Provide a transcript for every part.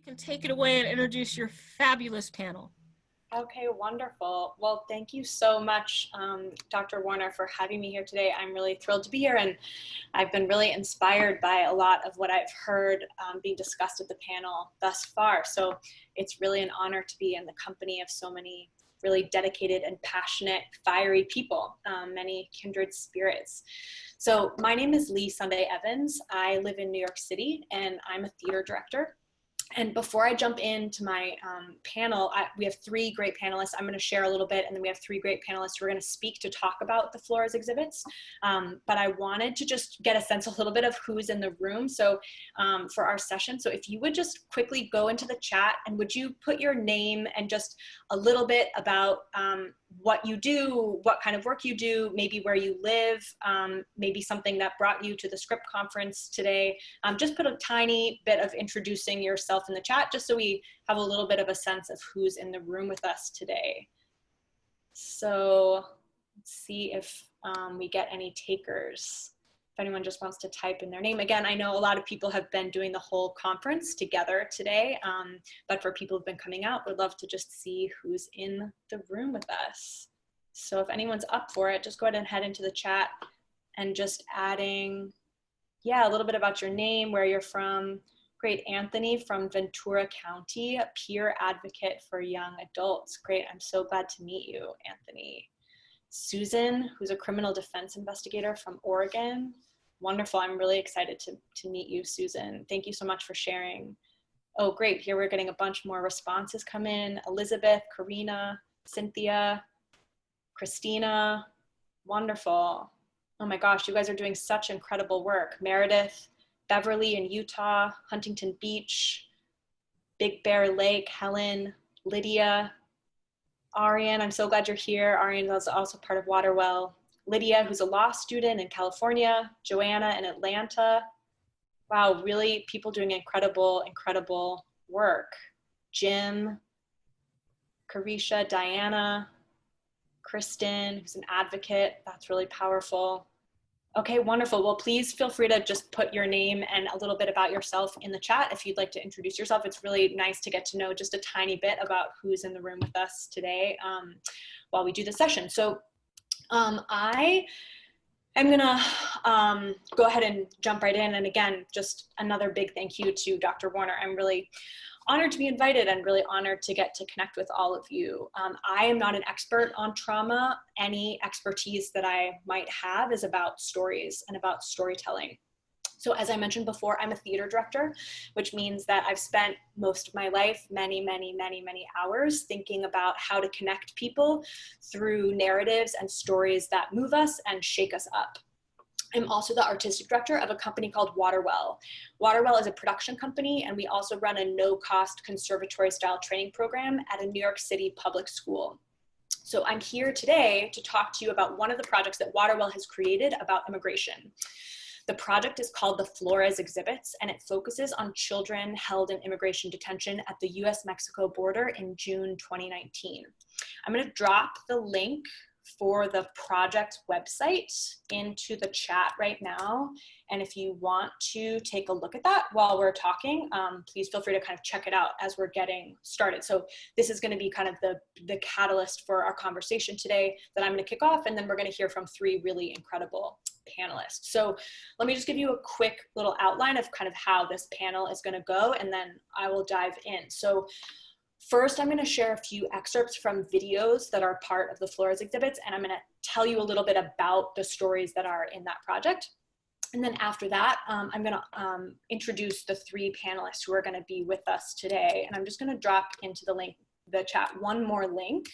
can take it away and introduce your fabulous panel. Okay, wonderful. Well, thank you so much, Dr. Warner, for having me here today. I'm really thrilled to be here, and I've been really inspired by a lot of what I've heard being discussed at the panel thus far. So it's really an honor to be in the company of so many really dedicated and passionate, fiery people, many kindred spirits. So my name is Lee Sunday Evans. I live in New York City, and I'm a theater director. And before I jump into my panel, we have three great panelists. I'm going to share a little bit, and then we have three great panelists who are going to speak to talk about the Flores exhibits. But I wanted to just get a sense a little bit of who's in the room. So for our session, so if you would just quickly go into the chat, and would you put your name and just a little bit about what you do, what kind of work you do, maybe where you live, maybe something that brought you to the script conference today. Just put a tiny bit of introducing yourself in the chat, just so we have a little bit of a sense of who's in the room with us today. So let's see if we get any takers. If anyone just wants to type in their name. Again, I know a lot of people have been doing the whole conference together today, but for people who've been coming out, we'd love to just see who's in the room with us. So if anyone's up for it, just go ahead and head into the chat and just adding, yeah, a little bit about your name, where you're from. Great, Anthony from Ventura County, a peer advocate for young adults. Great, I'm so glad to meet you, Anthony. Susan, who's a criminal defense investigator from Oregon. Wonderful, I'm really excited to meet you, Susan. Thank you so much for sharing. Oh, great, here we're getting a bunch more responses come in. Elizabeth, Karina, Cynthia, Christina, wonderful. Oh my gosh, you guys are doing such incredible work. Meredith, Beverly in Utah, Huntington Beach, Big Bear Lake, Helen, Lydia, Ariane, I'm so glad you're here. Ariane is also part of Waterwell. Lydia, who's a law student in California. Joanna in Atlanta. Wow, really people doing incredible, incredible work. Jim, Carisha, Diana, Kristen, who's an advocate. That's really powerful. Okay, wonderful. Well, please feel free to just put your name and a little bit about yourself in the chat if you'd like to introduce yourself. It's really nice to get to know just a tiny bit about who's in the room with us today while we do the session. So I am gonna go ahead and jump right in. And again, just another big thank you to Dr. Warner. I'm really honored to be invited and really honored to get to connect with all of you. I am not an expert on trauma. Any expertise that I might have is about stories and about storytelling. So as I mentioned before, I'm a theater director, which means that I've spent most of my life, many hours thinking about how to connect people through narratives and stories that move us and shake us up. I'm also the artistic director of a company called Waterwell. Waterwell is a production company, and we also run a no-cost conservatory-style training program at a New York City public school. So I'm here today to talk to you about one of the projects that Waterwell has created about immigration. The project is called the Flores exhibits, and it focuses on children held in immigration detention at the US-Mexico border in June 2019. I'm going to drop the link for the project website into the chat right now. And if you want to take a look at that while we're talking, please feel free to kind of check it out as we're getting started. So this is going to be kind of the catalyst for our conversation today that I'm going to kick off, and then we're going to hear from three really incredible panelists. So let me just give you a quick little outline of kind of how this panel is going to go, and then I will dive in. So first, I'm going to share a few excerpts from videos that are part of the Flores exhibits, and I'm going to tell you a little bit about the stories that are in that project. And then after that, I'm going to introduce the three panelists who are going to be with us today. And I'm just going to drop into the chat one more link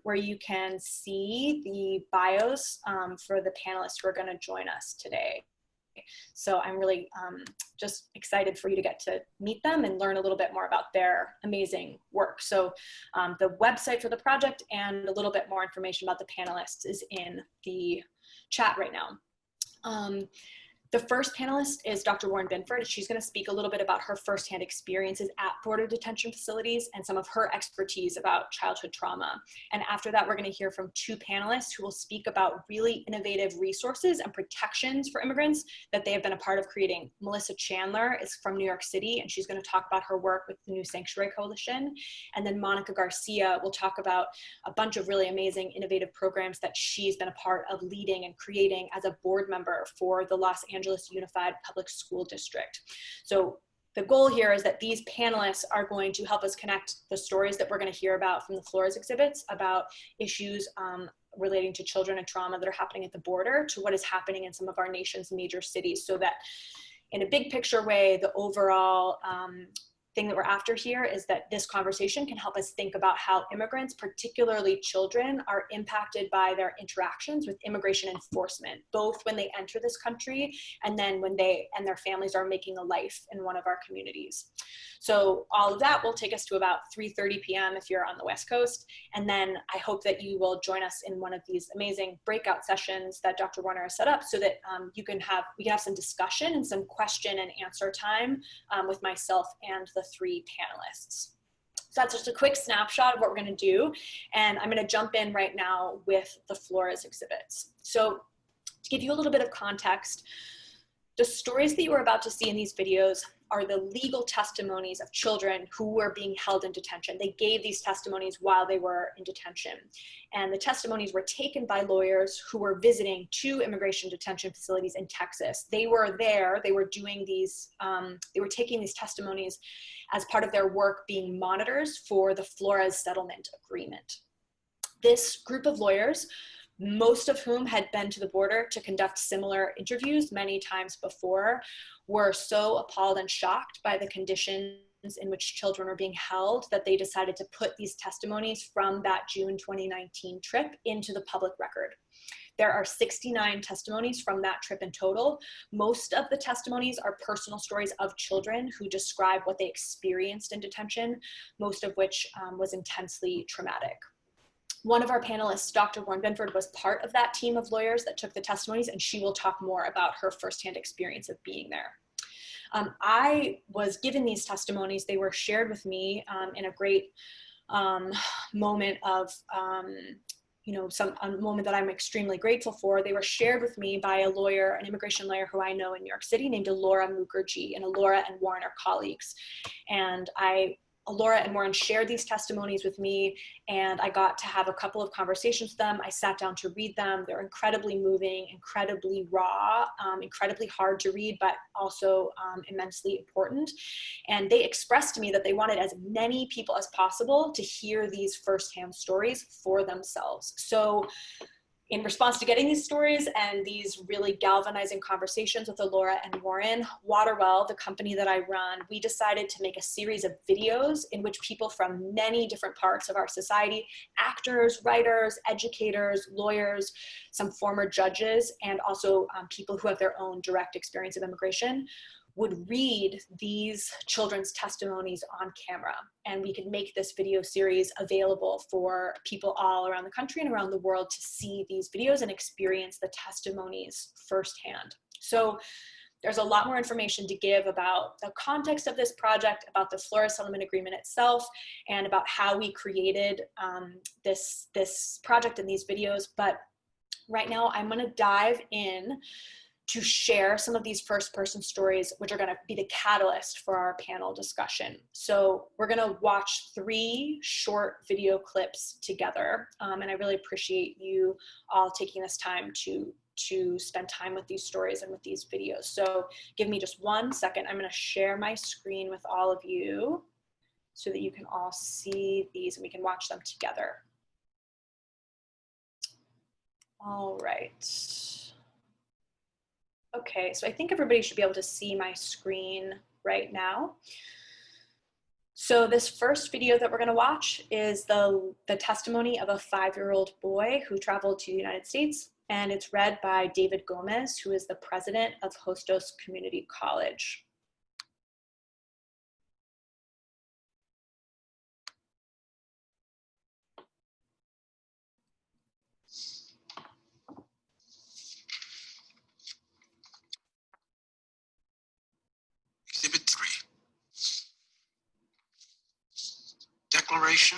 where you can see the bios for the panelists who are going to join us today. So I'm really just excited for you to get to meet them and learn a little bit more about their amazing work. So the website for the project and a little bit more information about the panelists is in the chat right now. The first panelist is Dr. Binford. She's going to speak a little bit about her firsthand experiences at border detention facilities and some of her expertise about childhood trauma. And after that, we're going to hear from two panelists who will speak about really innovative resources and protections for immigrants that they have been a part of creating. Melissa Chandler is from New York City, and she's going to talk about her work with the New Sanctuary Coalition. And then Mónica García will talk about a bunch of really amazing innovative programs that she's been a part of leading and creating as a board member for the Los Angeles Unified Public School District. So the goal here is that these panelists are going to help us connect the stories that we're going to hear about from the Flores exhibits about issues relating to children and trauma that are happening at the border to what is happening in some of our nation's major cities, so that in a big picture way, the overall thing that we're after here is that this conversation can help us think about how immigrants, particularly children, are impacted by their interactions with immigration enforcement, both when they enter this country and then when they and their families are making a life in one of our communities. So all of that will take us to about 3:30 p.m. if you're on the West Coast. And then I hope that you will join us in one of these amazing breakout sessions that Dr. Warner has set up so that we can have some discussion and some question and answer time with myself and the three panelists. So that's just a quick snapshot of what we're going to do. And I'm going to jump in right now with the Flores exhibits. So to give you a little bit of context, the stories that you are about to see in these videos are the legal testimonies of children who were being held in detention. They gave these testimonies while they were in detention. And the testimonies were taken by lawyers who were visiting two immigration detention facilities in Texas. They were there, they were doing these, they were taking these testimonies as part of their work being monitors for the Flores settlement agreement. This group of lawyers, most of whom had been to the border to conduct similar interviews many times before, were so appalled and shocked by the conditions in which children were being held that they decided to put these testimonies from that June 2019 trip into the public record. There are 69 testimonies from that trip in total. Most of the testimonies are personal stories of children who describe what they experienced in detention, most of which was intensely traumatic. One of our panelists, Dr. Benford, was part of that team of lawyers that took the testimonies, and she will talk more about her firsthand experience of being there. I was given these testimonies. They were shared with me in a great moment of, a moment that I'm extremely grateful for. They were shared with me by a lawyer, an immigration lawyer who I know in New York City named Laura Mukherjee, and Laura and Warren are colleagues. And Laura and Warren shared these testimonies with me, and I got to have a couple of conversations with them. I sat down to read them. They're incredibly moving, incredibly raw, incredibly hard to read, but also immensely important. And they expressed to me that they wanted as many people as possible to hear these firsthand stories for themselves. So in response to getting these stories and these really galvanizing conversations with Laura and Warren, Waterwell, the company that I run, we decided to make a series of videos in which people from many different parts of our society, actors, writers, educators, lawyers, some former judges, and also people who have their own direct experience of immigration, would read these children's testimonies on camera. And we could make this video series available for people all around the country and around the world to see these videos and experience the testimonies firsthand. So there's a lot more information to give about the context of this project, about the Flores Settlement Agreement itself, and about how we created this project and these videos. But right now I'm gonna dive in to share some of these first-person stories, which are gonna be the catalyst for our panel discussion. So we're gonna watch 3 short video clips together, and I really appreciate you all taking this time to spend time with these stories and with these videos. So give me just 1 second. I'm gonna share my screen with all of you so that you can all see these and we can watch them together. All right. Okay, so I think everybody should be able to see my screen right now. So this first video that we're gonna watch is the testimony of a 5-year-old boy who traveled to the United States, and it's read by David Gomez, who is the president of Hostos Community College. Declaration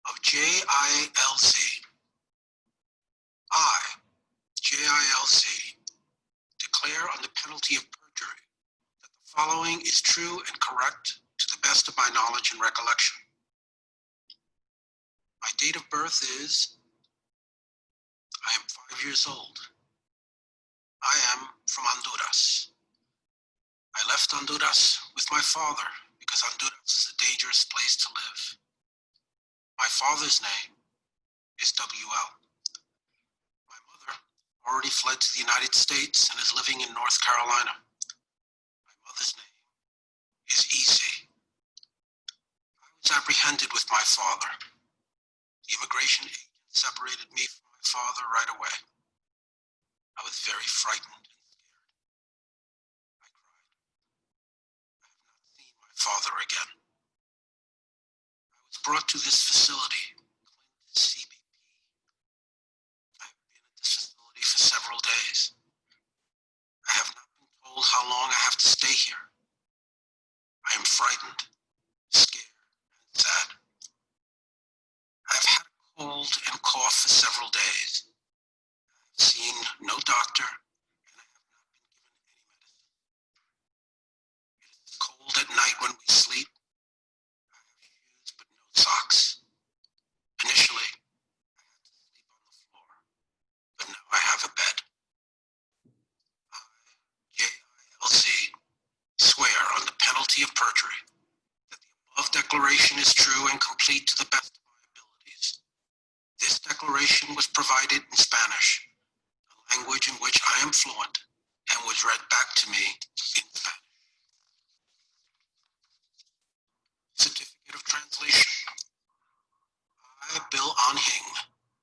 of JILC. I, JILC, declare on the penalty of perjury that the following is true and correct to the best of my knowledge and recollection. My date of birth is, I am 5 years old. I am from Honduras. I left Honduras with my father because Honduras is a dangerous place to live. My father's name is WL. My mother already fled to the United States and is living in North Carolina. My mother's name is EC. I was apprehended with my father. The immigration agent separated me from my father right away. I was very frightened and scared. I cried. I have not seen my father again. I was brought to this facility, CBP. I have been at this facility for several days. I have not been told how long I have to stay here. I am frightened, scared, and sad. I have had a cold and cough for several days. I have seen no doctor, and I have not been given any medicine. It is cold at night when we sleep. I have shoes but no socks. Initially, I had to sleep on the floor, but now I have a bed. I, JILC, swear on the penalty of perjury that the above declaration is true and complete to the best of my abilities. This declaration was provided in Spanish, a language in which I am fluent, and was read back to me in Spanish. Certificate of Translation. I, Bill Anhing,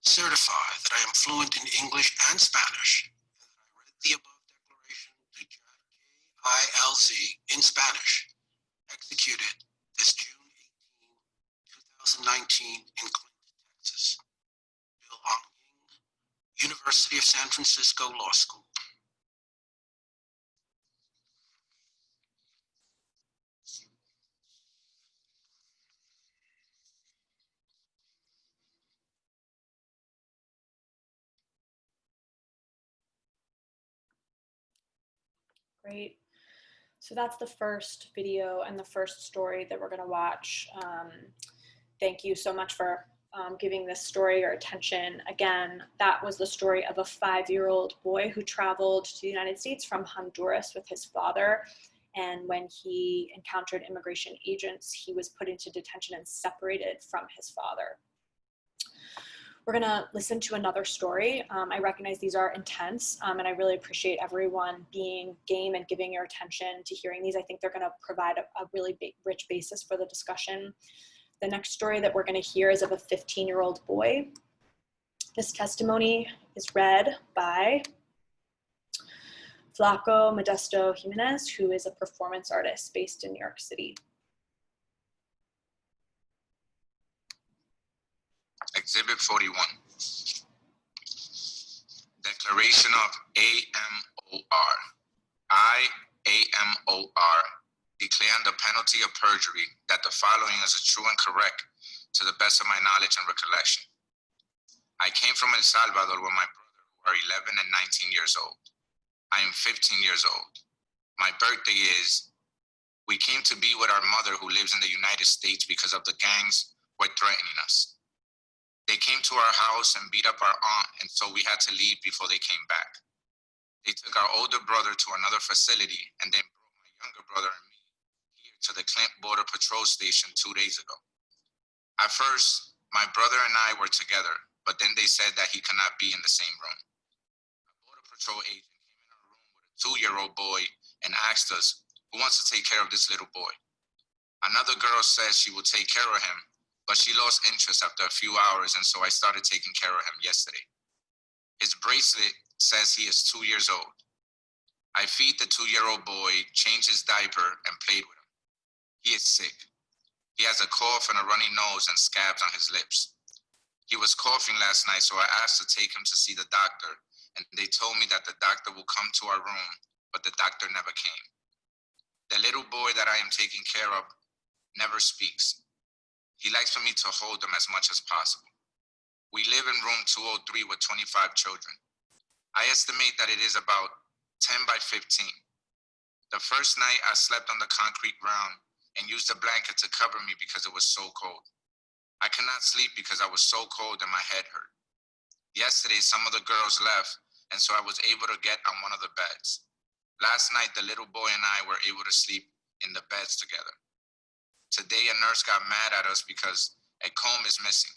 certify that I am fluent in English and Spanish, and that I read the above declaration to JILC in Spanish, executed this June 18, 2019 in Clinton, Texas. Bill Anhing, University of San Francisco Law School. Great. So that's the first video and the first story that we're going to watch. Thank you so much for giving this story your attention. Again, that was the story of a 5-year-old boy who traveled to the United States from Honduras with his father. And when he encountered immigration agents, he was put into detention and separated from his father. We're gonna listen to another story. I recognize these are intense, and I really appreciate everyone being game and giving your attention to hearing these. I think they're gonna provide a really big, rich basis for the discussion. The next story that we're gonna hear is of a 15-year-old boy. This testimony is read by Flaco Modesto Jimenez, who is a performance artist based in New York City. Exhibit 41. Declaration of AMOR. I, AMOR, declare on the penalty of perjury that the following is true and correct to the best of my knowledge and recollection. I came from El Salvador with my brother who are 11 and 19 years old. I am 15 years old. My birthday is, we came to be with our mother who lives in the United States because of the gangs who are threatening us. They came to our house and beat up our aunt, and so we had to leave before they came back. They took our older brother to another facility and then brought my younger brother and me here to the Clint Border Patrol Station 2 days ago. At first, my brother and I were together, but then they said that he could not be in the same room. A Border Patrol agent came in our room with a 2-year-old boy and asked us, who wants to take care of this little boy? Another girl says she will take care of him, but she lost interest after a few hours, and so I started taking care of him yesterday. His bracelet says he is 2 years old. I feed the 2-year-old boy, change his diaper, and played with him. He is sick. He has a cough and a runny nose and scabs on his lips. He was coughing last night, so I asked to take him to see the doctor, and they told me that the doctor will come to our room, but the doctor never came. The little boy that I am taking care of never speaks. He likes for me to hold them as much as possible. We live in room 203 with 25 children. I estimate that it is about 10 by 15. The first night I slept on the concrete ground and used a blanket to cover me because it was so cold. I could not sleep because I was so cold and my head hurt. Yesterday, some of the girls left, and so I was able to get on one of the beds. Last night, the little boy and I were able to sleep in the beds together. Today, a nurse got mad at us because a comb is missing.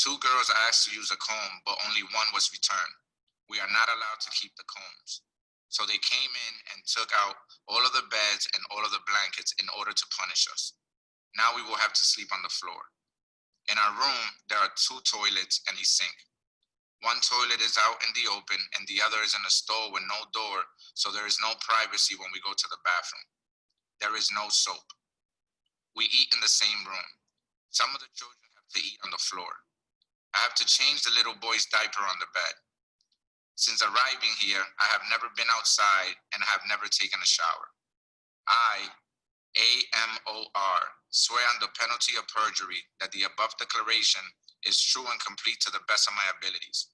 2 girls asked to use a comb, but only one was returned. We are not allowed to keep the combs. So they came in and took out all of the beds and all of the blankets in order to punish us. Now we will have to sleep on the floor. In our room, there are 2 toilets and a sink. One toilet is out in the open and the other is in a stall with no door, so there is no privacy when we go to the bathroom. There is no soap. We eat in the same room. Some of the children have to eat on the floor. I have to change the little boy's diaper on the bed. Since arriving here, I have never been outside and have never taken a shower. I, AMOR, swear on the penalty of perjury that the above declaration is true and complete to the best of my abilities.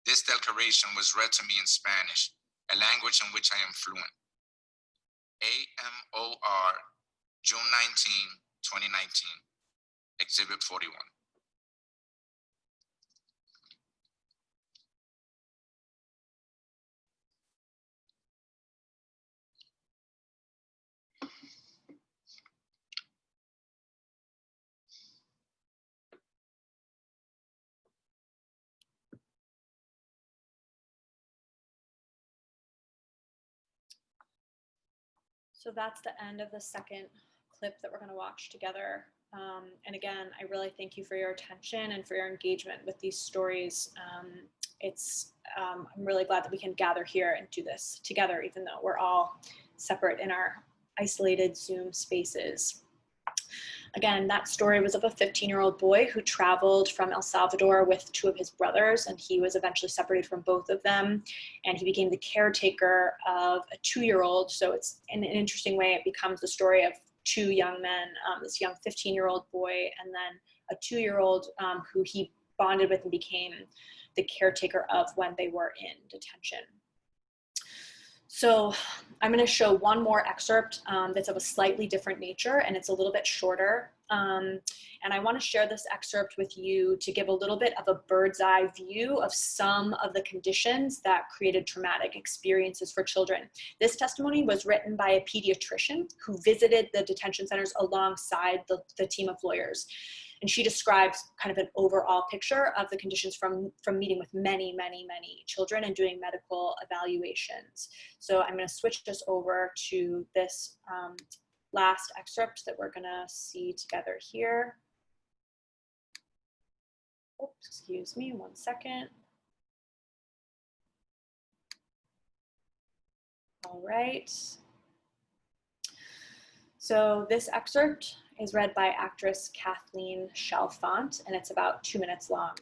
This declaration was read to me in Spanish, a language in which I am fluent. AMOR, June 19, 2019, Exhibit 41. So that's the end of the second clip that we're going to watch together. And again, I really thank you for your attention and for your engagement with these stories. I'm really glad that we can gather here and do this together, even though we're all separate in our isolated Zoom spaces. Again, that story was of a 15-year-old boy who traveled from El Salvador with 2 of his brothers, and he was eventually separated from both of them, and he became the caretaker of a 2-year-old. So it's in an interesting way, it becomes the story of 2 young men, this young 15-year-old boy, and then a 2-year-old who he bonded with and became the caretaker of when they were in detention. So I'm going to show one more excerpt that's of a slightly different nature, and it's a little bit shorter. And I want to share this excerpt with you to give a little bit of a bird's eye view of some of the conditions that created traumatic experiences for children. This testimony was written by a pediatrician who visited the detention centers alongside the team of lawyers. And she describes kind of an overall picture of the conditions from meeting with many, many, many children and doing medical evaluations. So I'm going to switch this over to this last excerpt that we're going to see together here. Oops, excuse me, 1 second. All right. So this excerpt is read by actress Kathleen Chalfant, and it's about 2 minutes long.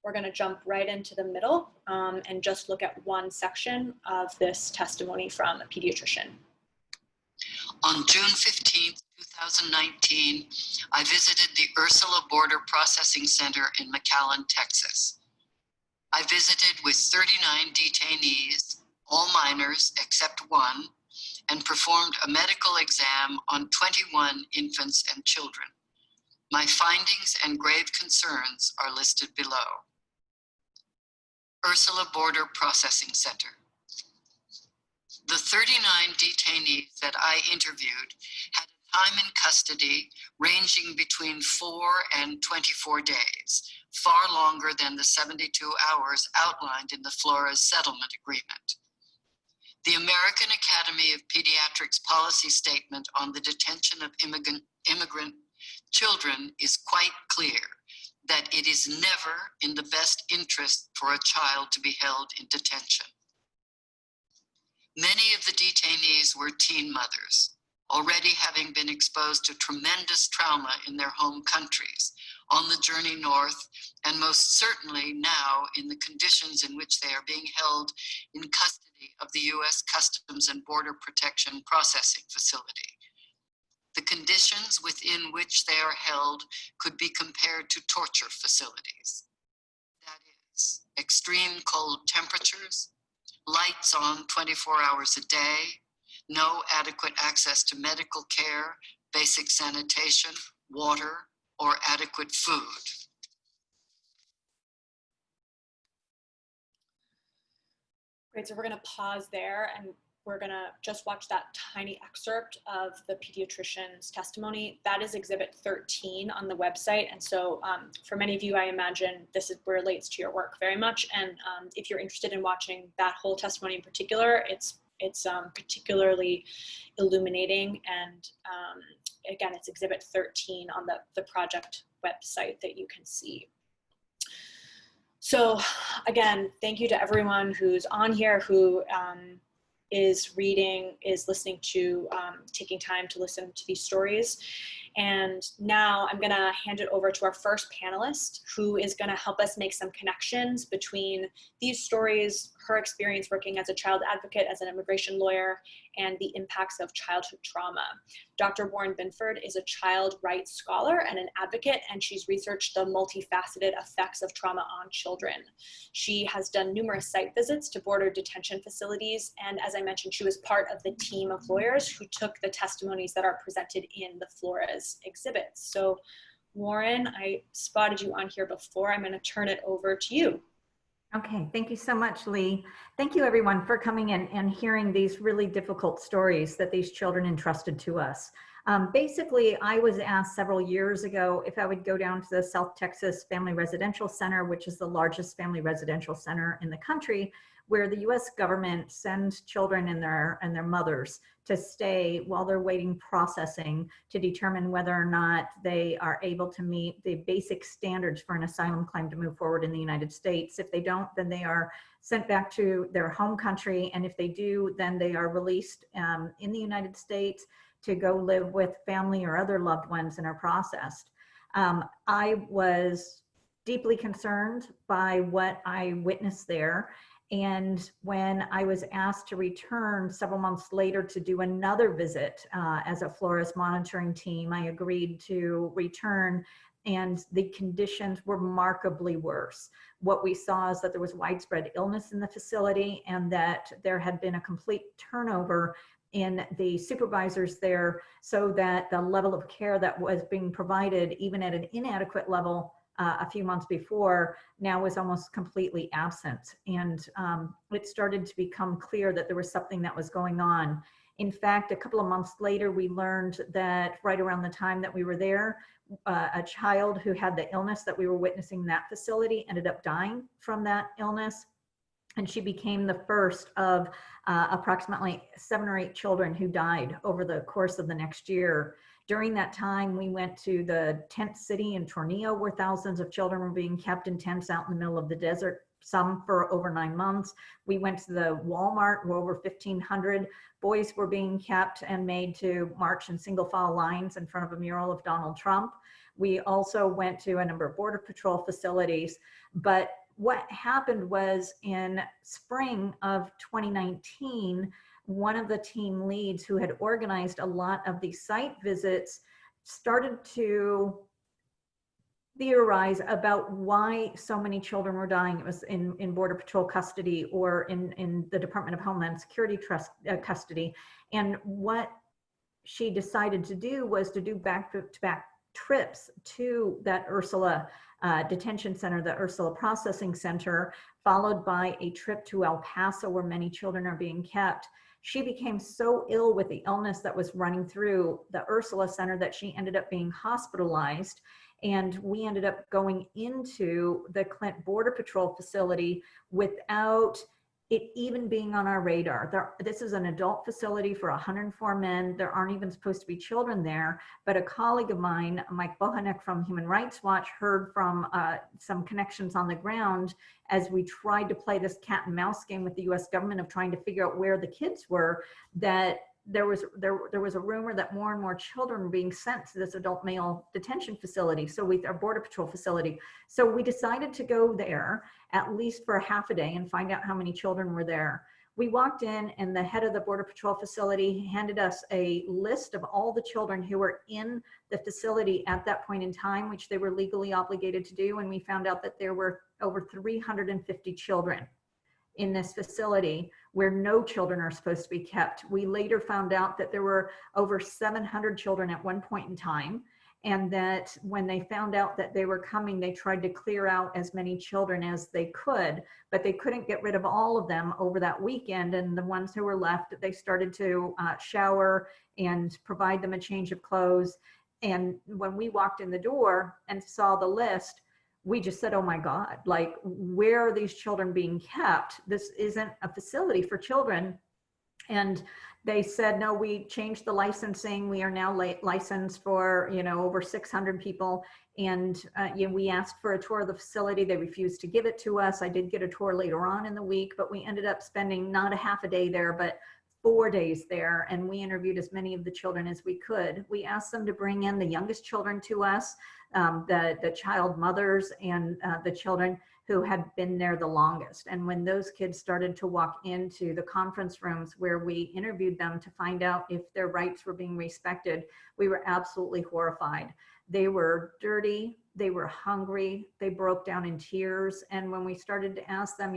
We're going to jump right into the middle and just look at one section of this testimony from a pediatrician. On June 15, 2019, I visited the Ursula Border Processing Center in McAllen, Texas. I visited with 39 detainees, all minors except 1, and performed a medical exam on 21 infants and children. My findings and grave concerns are listed below. Ursula Border Processing Center. The 39 detainees that I interviewed had a time in custody ranging between 4 and 24 days, far longer than the 72 hours outlined in the Flores settlement agreement. The American Academy of Pediatrics policy statement on the detention of immigrant children is quite clear that it is never in the best interest for a child to be held in detention. Many of the detainees were teen mothers, already having been exposed to tremendous trauma in their home countries, on the journey north, and most certainly now in the conditions in which they are being held in custody of the U.S. Customs and Border Protection Processing Facility. The conditions within which they are held could be compared to torture facilities. That is, extreme cold temperatures, lights on 24 hours a day, no adequate access to medical care, basic sanitation, water, or adequate food. Great, so we're gonna pause there and we're gonna just watch that tiny excerpt of the pediatrician's testimony. That is exhibit 13 on the website. And so for many of you, I imagine this relates to your work very much. And if you're interested in watching that whole testimony in particular, it's particularly illuminating. And again, it's exhibit 13 on the project website that you can see. So again, thank you to everyone who's on here, who is listening to, taking time to listen to these stories. And now I'm gonna hand it over to our first panelist, who is gonna help us make some connections between these stories, her experience working as a child advocate, as an immigration lawyer, and the impacts of childhood trauma. Dr. Warren Binford is a child rights scholar and an advocate, and she's researched the multifaceted effects of trauma on children. She has done numerous site visits to border detention facilities, and as I mentioned, she was part of the team of lawyers who took the testimonies that are presented in the Flores exhibits. So Warren, I spotted you on here before. I'm gonna turn it over to you. Okay, thank you so much, Lee. Thank you everyone for coming in and hearing these really difficult stories that these children entrusted to us. Basically, I was asked several years ago if I would go down to the South Texas Family Residential Center, which is the largest family residential center in the country, where the US government sends children and their mothers to stay while they're waiting processing to determine whether or not they are able to meet the basic standards for an asylum claim to move forward in the United States. If they don't, then they are sent back to their home country. And if they do, then they are released in the United States to go live with family or other loved ones and are processed. I was deeply concerned by what I witnessed there. And when I was asked to return several months later to do another visit as a Flores monitoring team, I agreed to return, and the conditions were remarkably worse. What we saw is that there was widespread illness in the facility and that there had been a complete turnover in the supervisors there, so that the level of care that was being provided, even at an inadequate level, a few months before, now was almost completely absent. And it started to become clear that there was something that was going on. In fact, a couple of months later, we learned that right around the time that we were there, a child who had the illness that we were witnessing in that facility ended up dying from that illness. And she became the first of approximately 7 or 8 children who died over the course of the next year. During that time, we went to the tent city in Tornillo, where thousands of children were being kept in tents out in the middle of the desert, some for over 9 months. We went to the Walmart, where over 1,500 boys were being kept and made to march in single file lines in front of a mural of Donald Trump. We also went to a number of Border Patrol facilities. But what happened was, in spring of 2019, one of the team leads who had organized a lot of these site visits started to theorize about why so many children were dying. It was in Border Patrol custody or in the Department of Homeland Security custody. And what she decided to do was to do back-to-back trips to that Ursula detention center, the Ursula processing center, followed by a trip to El Paso, where many children are being kept. She became so ill with the illness that was running through the Ursula Center that she ended up being hospitalized. And we ended up going into the Clint Border Patrol facility without it even being on our radar. This is an adult facility for 104 men. There aren't even supposed to be children there. But a colleague of mine, Mike Bohanek from Human Rights Watch, heard from some connections on the ground as we tried to play this cat and mouse game with the US government of trying to figure out where the kids were, that there was a rumor that more and more children were being sent to this adult male detention facility, our Border Patrol facility. So we decided to go there at least for half a day and find out how many children were there. We walked in and the head of the Border Patrol facility handed us a list of all the children who were in the facility at that point in time, which they were legally obligated to do. And we found out that there were over 350 children in this facility where no children are supposed to be kept. We later found out that there were over 700 children at one point in time, and that when they found out that they were coming, they tried to clear out as many children as they could, but they couldn't get rid of all of them over that weekend. And the ones who were left, they started to shower and provide them a change of clothes. And when we walked in the door and saw the list, we just said, oh my God, like, where are these children being kept? This isn't a facility for children. And they said, no, we changed the licensing. We are now licensed for, over 600 people. And we asked for a tour of the facility. They refused to give it to us. I did get a tour later on in the week, but we ended up spending not a half a day there, but 4 days there. And we interviewed as many of the children as we could. We asked them to bring in the youngest children to us, the child mothers and the children who had been there the longest. And when those kids started to walk into the conference rooms where we interviewed them to find out if their rights were being respected, we were absolutely horrified. They were dirty, they were hungry, they broke down in tears. And when we started to ask them,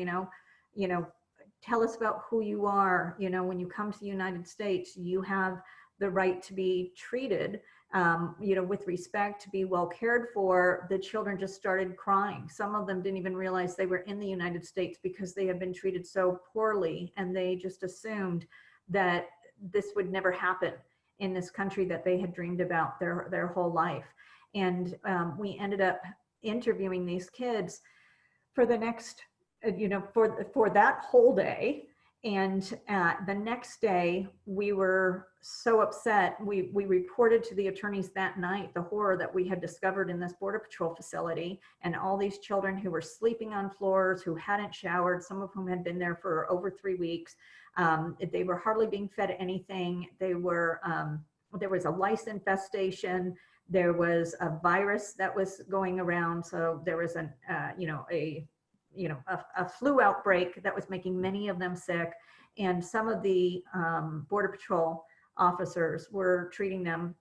tell us about who you are, when you come to the United States, you have the right to be treated with respect, to be well cared for, the children just started crying. Some of them didn't even realize they were in the United States because they had been treated so poorly, and they just assumed that this would never happen in this country that they had dreamed about their whole life. And we ended up interviewing these kids for the next, for that whole day. And the next day, we were so upset. We reported to the attorneys that night the horror that we had discovered in this Border Patrol facility, and all these children who were sleeping on floors, who hadn't showered, some of whom had been there for over 3 weeks. They were hardly being fed anything. They were, there was a lice infestation. There was a virus that was going around. So there was a flu outbreak that was making many of them sick. And some of the Border Patrol officers were treating them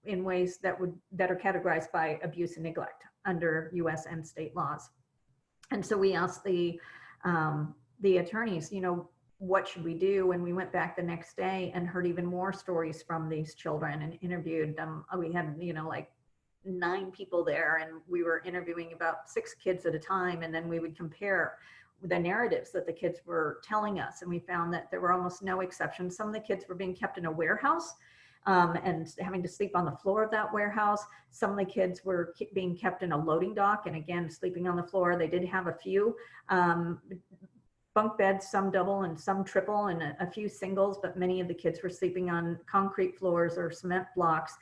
in ways that are categorized by abuse and neglect under US and state laws. And so we asked the attorneys, what should we do? And we went back the next day and heard even more stories from these children and interviewed them. We had, like 9 people there, and we were interviewing about 6 kids at a time, and then we would compare the narratives that the kids were telling us, and we found that there were almost no exceptions. Some of the kids were being kept in a warehouse and having to sleep on the floor of that warehouse. Some of the kids were being kept in a loading dock, and again, sleeping on the floor. They did have a few bunk beds, some double and some triple, and a few singles, but many of the kids were sleeping on concrete floors or cement blocks.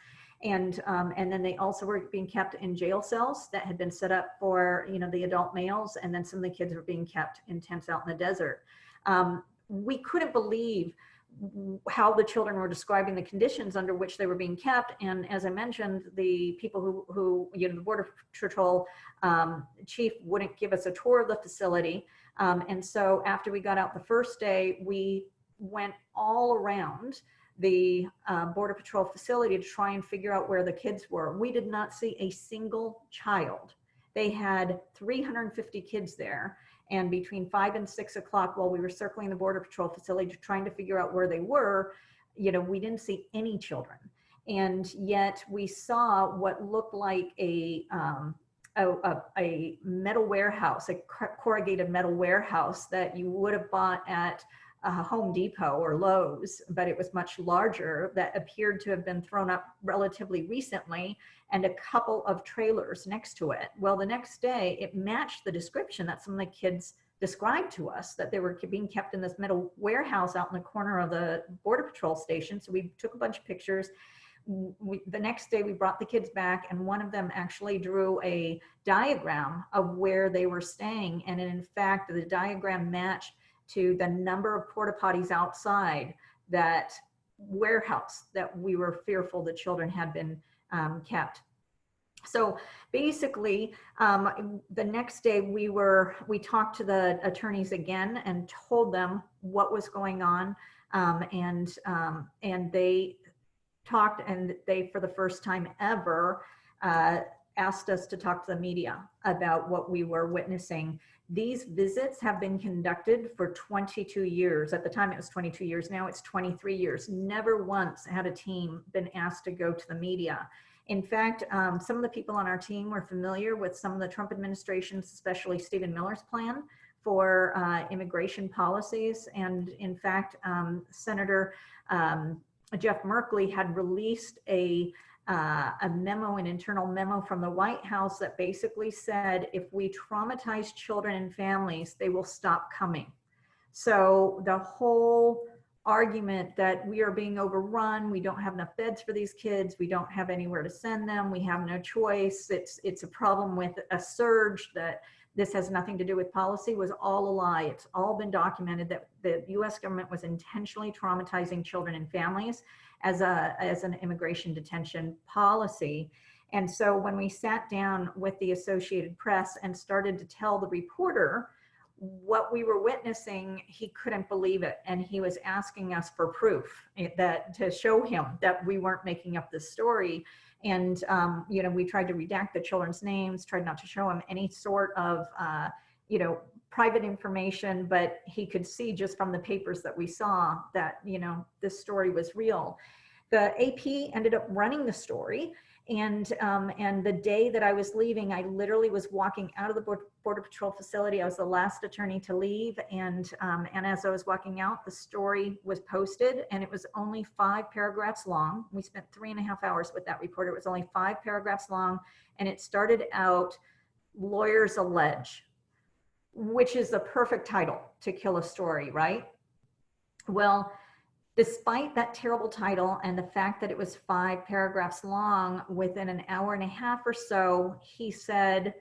And then they also were being kept in jail cells that had been set up for, the adult males. And then some of the kids were being kept in tents out in the desert. We couldn't believe how the children were describing the conditions under which they were being kept. And as I mentioned, the people who the Border Patrol chief wouldn't give us a tour of the facility. And so after we got out the first day, we went all around the Border Patrol facility to try and figure out where the kids were. We did not see a single child. They had 350 kids there, and between 5 and 6 o'clock, while we were circling the Border Patrol facility trying to figure out where they were, we didn't see any children. And yet we saw what looked like a metal warehouse, a corrugated metal warehouse that you would have bought at Home Depot or Lowe's, but it was much larger, that appeared to have been thrown up relatively recently, and a couple of trailers next to it. Well, the next day it matched the description that some of the kids described to us, that they were being kept in this metal warehouse out in the corner of the Border Patrol station. So we took a bunch of pictures. The next day we brought the kids back, and one of them actually drew a diagram of where they were staying. And in fact, the diagram matched to the number of porta potties outside that warehouse that we were fearful the children had been kept. So basically, the next day we talked to the attorneys again and told them what was going on, and they talked, and they, for the first time ever, asked us to talk to the media about what we were witnessing. These visits have been conducted for 22 years. At the time it was 22 years, now it's 23 years. Never once had a team been asked to go to the media. In fact, some of the people on our team were familiar with some of the Trump administration's, especially Stephen Miller's plan for immigration policies. And in fact, Senator Jeff Merkley had released a memo, an internal memo from the White House that basically said, if we traumatize children and families, they will stop coming. So the whole argument that we are being overrun, we don't have enough beds for these kids, we don't have anywhere to send them, we have no choice, it's a problem with a surge, that this has nothing to do with policy, was all a lie. It's all been documented that the US government was intentionally traumatizing children and families as an immigration detention policy. And so when we sat down with the Associated Press and started to tell the reporter what we were witnessing, he couldn't believe it. And he was asking us for proof, that to show him that we weren't making up this story. And, you know, we tried to redact the children's names, tried not to show him any sort of, you know, private information, but he could see just from the papers that we saw that, you know, this story was real. The AP ended up running the story. And the day that I was leaving, I literally was walking out of the Border Patrol facility. I was the last attorney to leave. And as I was walking out, the story was posted, and it was only 5 paragraphs long. We spent 3.5 hours with that reporter. It was only 5 paragraphs long. And it started out, "Lawyers allege," which is the perfect title to kill a story, right? Well, despite that terrible title and the fact that it was 5 paragraphs long, within an hour and a half or so, he said,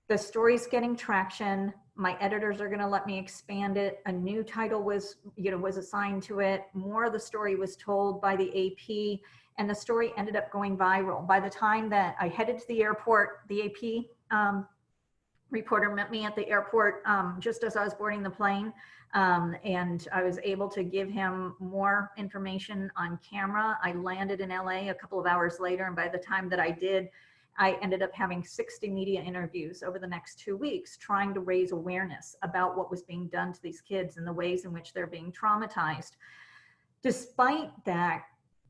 "The story's getting traction. My editors are going to let me expand it." A new title was assigned to it. More of the story was told by the AP, and the story ended up going viral. By the time that I headed to the airport, the AP reporter met me at the airport just as I was boarding the plane. And I was able to give him more information on camera. I landed in LA a couple of hours later, and by the time that I did, I ended up having 60 media interviews over the next 2 weeks, trying to raise awareness about what was being done to these kids and the ways in which they're being traumatized. Despite that,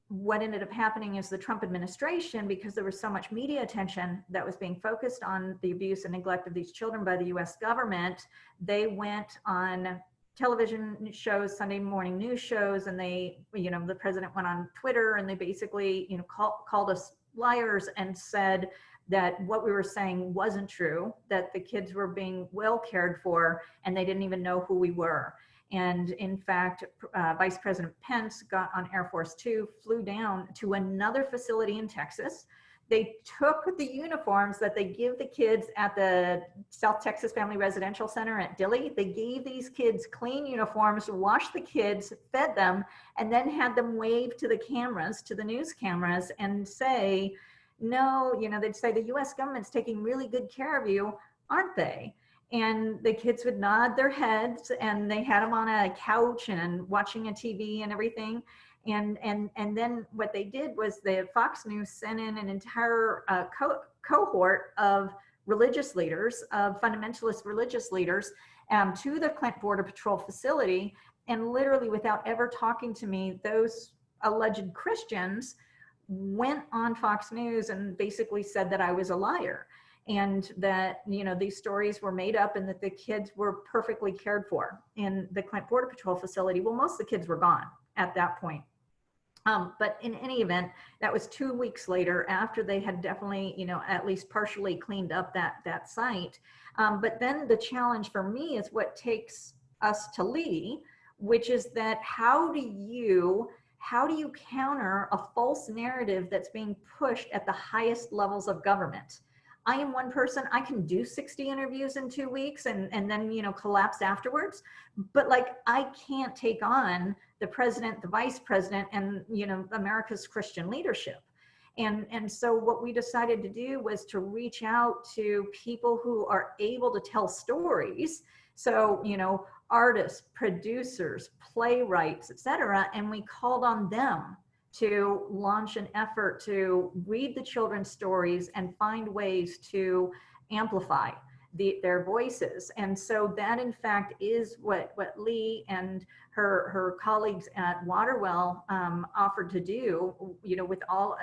what ended up happening is the Trump administration, because there was so much media attention that was being focused on the abuse and neglect of these children by the US government, they went on television shows, Sunday morning news shows, and they, you know, the president went on Twitter, and they basically, you know, called us liars and said that what we were saying wasn't true, that the kids were being well cared for, and they didn't even know who we were. And in fact, Vice President Pence got on Air Force Two, flew down to another facility in Texas. They took the uniforms that they give the kids at the South Texas Family Residential Center at Dilley. They gave these kids clean uniforms, washed the kids, fed them, and then had them wave to the cameras, to the news cameras, and say, "No," you know, they'd say, "The US government's taking really good care of you, aren't they?" And the kids would nod their heads, and they had them on a couch and watching a TV and everything. And then what they did was the Fox News sent in an entire cohort of religious leaders, of fundamentalist religious leaders, to the Clinton Border Patrol facility. And literally, without ever talking to me, those alleged Christians went on Fox News and basically said that I was a liar, and that, you know, these stories were made up, and that the kids were perfectly cared for in the Clinton Border Patrol facility. Well, most of the kids were gone at that point. But in any event, that was 2 weeks later, after they had definitely, you know, at least partially cleaned up that site. But then the challenge for me is what takes us to Lee, which is that how do you counter a false narrative that's being pushed at the highest levels of government? I am one person, I can do 60 interviews in 2 weeks and then, you know, collapse afterwards. But like, I can't take on the president, the vice president, and, you know, America's Christian leadership. And so what we decided to do was to reach out to people who are able to tell stories. So, you know, artists, producers, playwrights, etc. And we called on them to launch an effort to read the children's stories and find ways to amplify their voices. And so that in fact is what Lee and her colleagues at Waterwell offered to do, you know, with all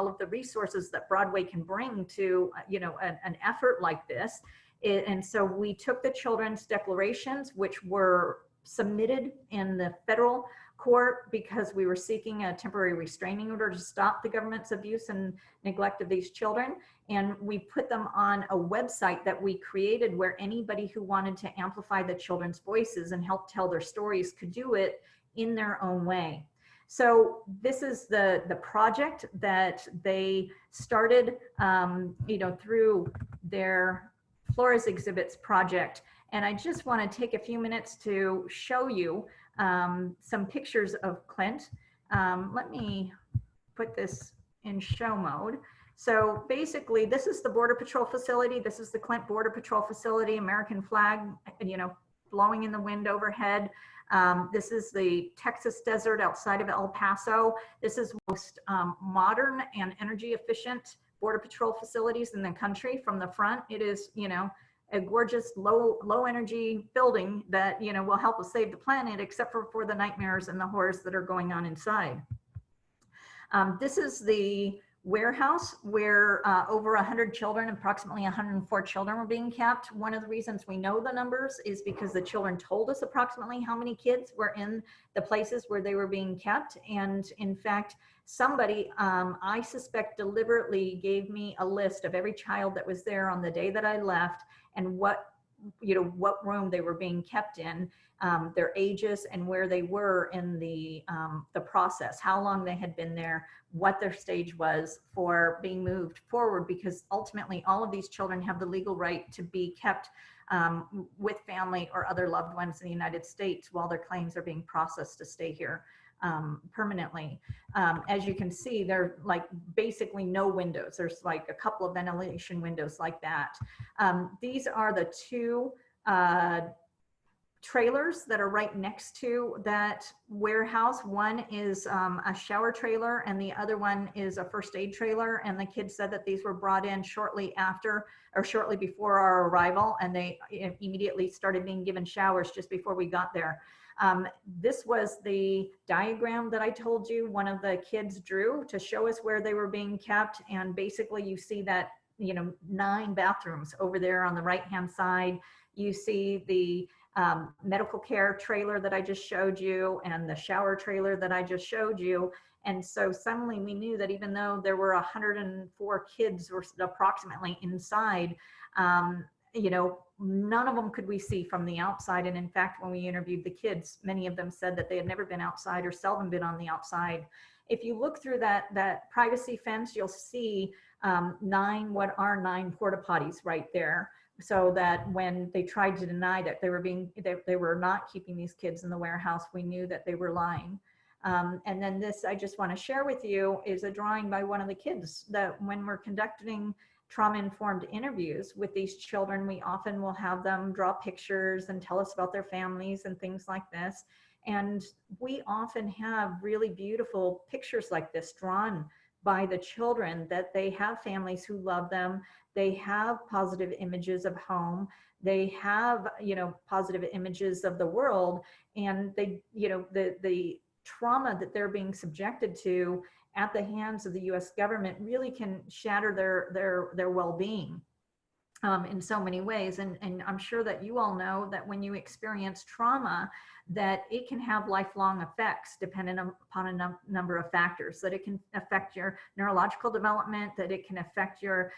of the resources that Broadway can bring to, you know, an effort like this. And so we took the children's declarations, which were submitted in the federal court because we were seeking a temporary restraining order to stop the government's abuse and neglect of these children. And we put them on a website that we created where anybody who wanted to amplify the children's voices and help tell their stories could do it in their own way. So this is the project that they started, you know, through their Flores exhibits project. And I just want to take a few minutes to show you some pictures of Clint. Let me put this in show mode. So basically, this is the Border Patrol facility. This is the Clint Border Patrol facility, American flag, you know, blowing in the wind overhead. This is the Texas desert outside of El Paso. This is most modern and energy efficient Border Patrol facilities in the country. From the front, it is, you know, a gorgeous low energy building that, you know, will help us save the planet, except for the nightmares and the horrors that are going on inside. This is the warehouse where over 100 children, approximately 104 children were being kept. One of the reasons we know the numbers is because the children told us approximately how many kids were in the places where they were being kept. And in fact, somebody, I suspect, deliberately gave me a list of every child that was there on the day that I left and what, you know, what room they were being kept in, their ages and where they were in the process, how long they had been there, what their stage was for being moved forward, because ultimately all of these children have the legal right to be kept with family or other loved ones in the United States while their claims are being processed to stay here permanently. As you can see, there are like basically no windows. There's like a couple of ventilation windows like that. These are the two trailers that are right next to that warehouse. One is a shower trailer and the other one is a first aid trailer. And the kids said that these were brought in shortly after or shortly before our arrival, and they immediately started being given showers just before we got there. This was the diagram that I told you one of the kids drew to show us where they were being kept. And basically you see that, you know, 9 bathrooms over there on the right-hand side. You see the medical care trailer that I just showed you and the shower trailer that I just showed you. And so suddenly we knew that even though there were 104 kids or approximately inside, you know, none of them could we see from the outside. And in fact, when we interviewed the kids, many of them said that they had never been outside or seldom been on the outside. If you look through that privacy fence, you'll see 9 porta potties right there. So that when they tried to deny that they were not keeping these kids in the warehouse, we knew that they were lying. And then this, I just want to share with you, is a drawing by one of the kids that when we're conducting trauma-informed interviews with these children, we often will have them draw pictures and tell us about their families and things like this. And we often have really beautiful pictures like this drawn by the children, that they have families who love them. They have positive images of home. They have, you know, positive images of the world. And they, you know, the trauma that they're being subjected to at the hands of the US government really can shatter their well-being in so many ways. And I'm sure that you all know that when you experience trauma, that it can have lifelong effects depending upon a number of factors, that it can affect your neurological development, that it can affect your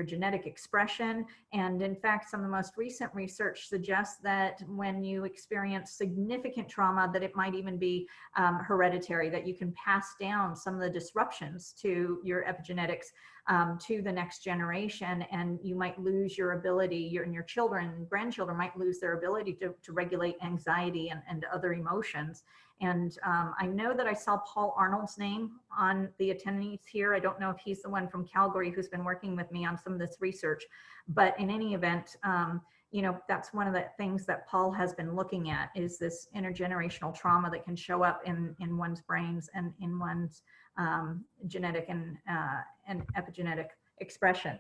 genetic expression. And in fact, some of the most recent research suggests that when you experience significant trauma, that it might even be hereditary, that you can pass down some of the disruptions to your epigenetics to the next generation, and you might lose your ability, your children and grandchildren might lose their ability to regulate anxiety and other emotions. And I know that I saw Paul Arnold's name on the attendees here. I don't know if he's the one from Calgary who's been working with me on some of this research, but in any event, you know, that's one of the things that Paul has been looking at, is this intergenerational trauma that can show up in one's brains and in one's genetic and epigenetic expression.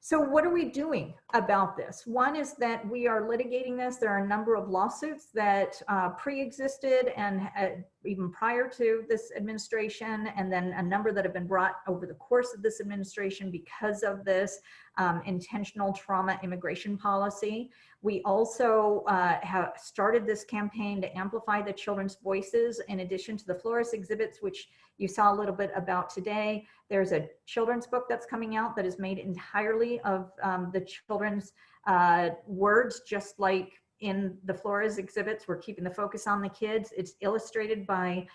So what are we doing about this? One is that we are litigating this. There are a number of lawsuits that pre-existed and even prior to this administration, and then a number that have been brought over the course of this administration because of this intentional trauma immigration policy. We also have started this campaign to amplify the children's voices, in addition to the Flores exhibits, which you saw a little bit about today. There's a children's book that's coming out that is made entirely of the children's words, just like in the Flores exhibits. We're keeping the focus on the kids. It's illustrated by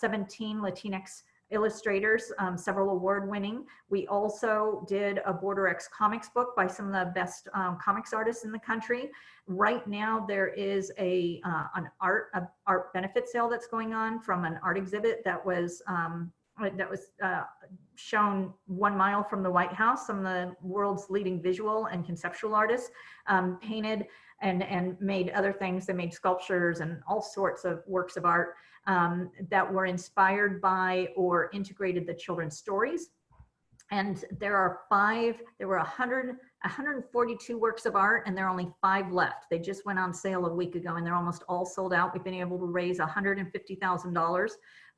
17 Latinx illustrators, several award winning. We also did a Border X comics book by some of the best comics artists in the country. Right now there is an art benefit sale that's going on from an art exhibit that was shown 1 mile from the White House. Some of the world's leading visual and conceptual artists painted and made other things. They made sculptures and all sorts of works of art that were inspired by or integrated the children's stories. And there were 142 works of art, and there are only 5 left. They just went on sale a week ago and they're almost all sold out. We've been able to raise $150,000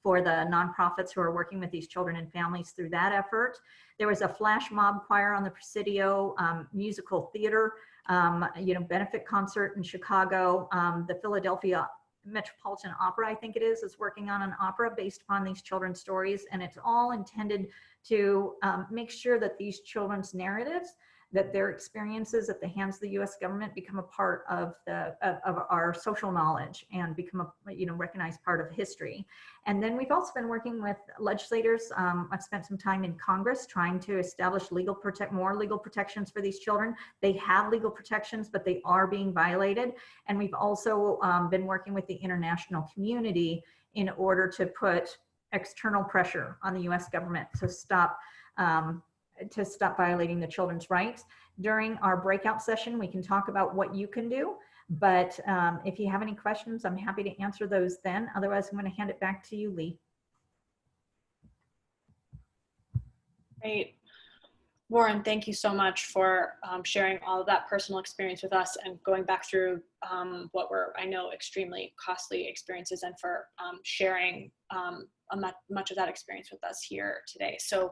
for the nonprofits who are working with these children and families through that effort. There was a flash mob choir on the Presidio, musical theater, benefit concert in Chicago. The Philadelphia Metropolitan Opera, I think it is working on an opera based upon these children's stories. And it's all intended to make sure that these children's narratives, that their experiences at the hands of the U.S. government become a part of our social knowledge and become a recognized part of history. And then we've also been working with legislators. I've spent some time in Congress trying to establish more legal protections for these children. They have legal protections, but they are being violated. And we've also been working with the international community in order to put external pressure on the U.S. government to stop violating the children's rights. During our breakout session, we can talk about what you can do, but if you have any questions, I'm happy to answer those then. Otherwise, I'm going to hand it back to you, Lee. Great. Warren, thank you so much for sharing all of that personal experience with us and going back through what were, I know, extremely costly experiences, and for sharing much of that experience with us here today. So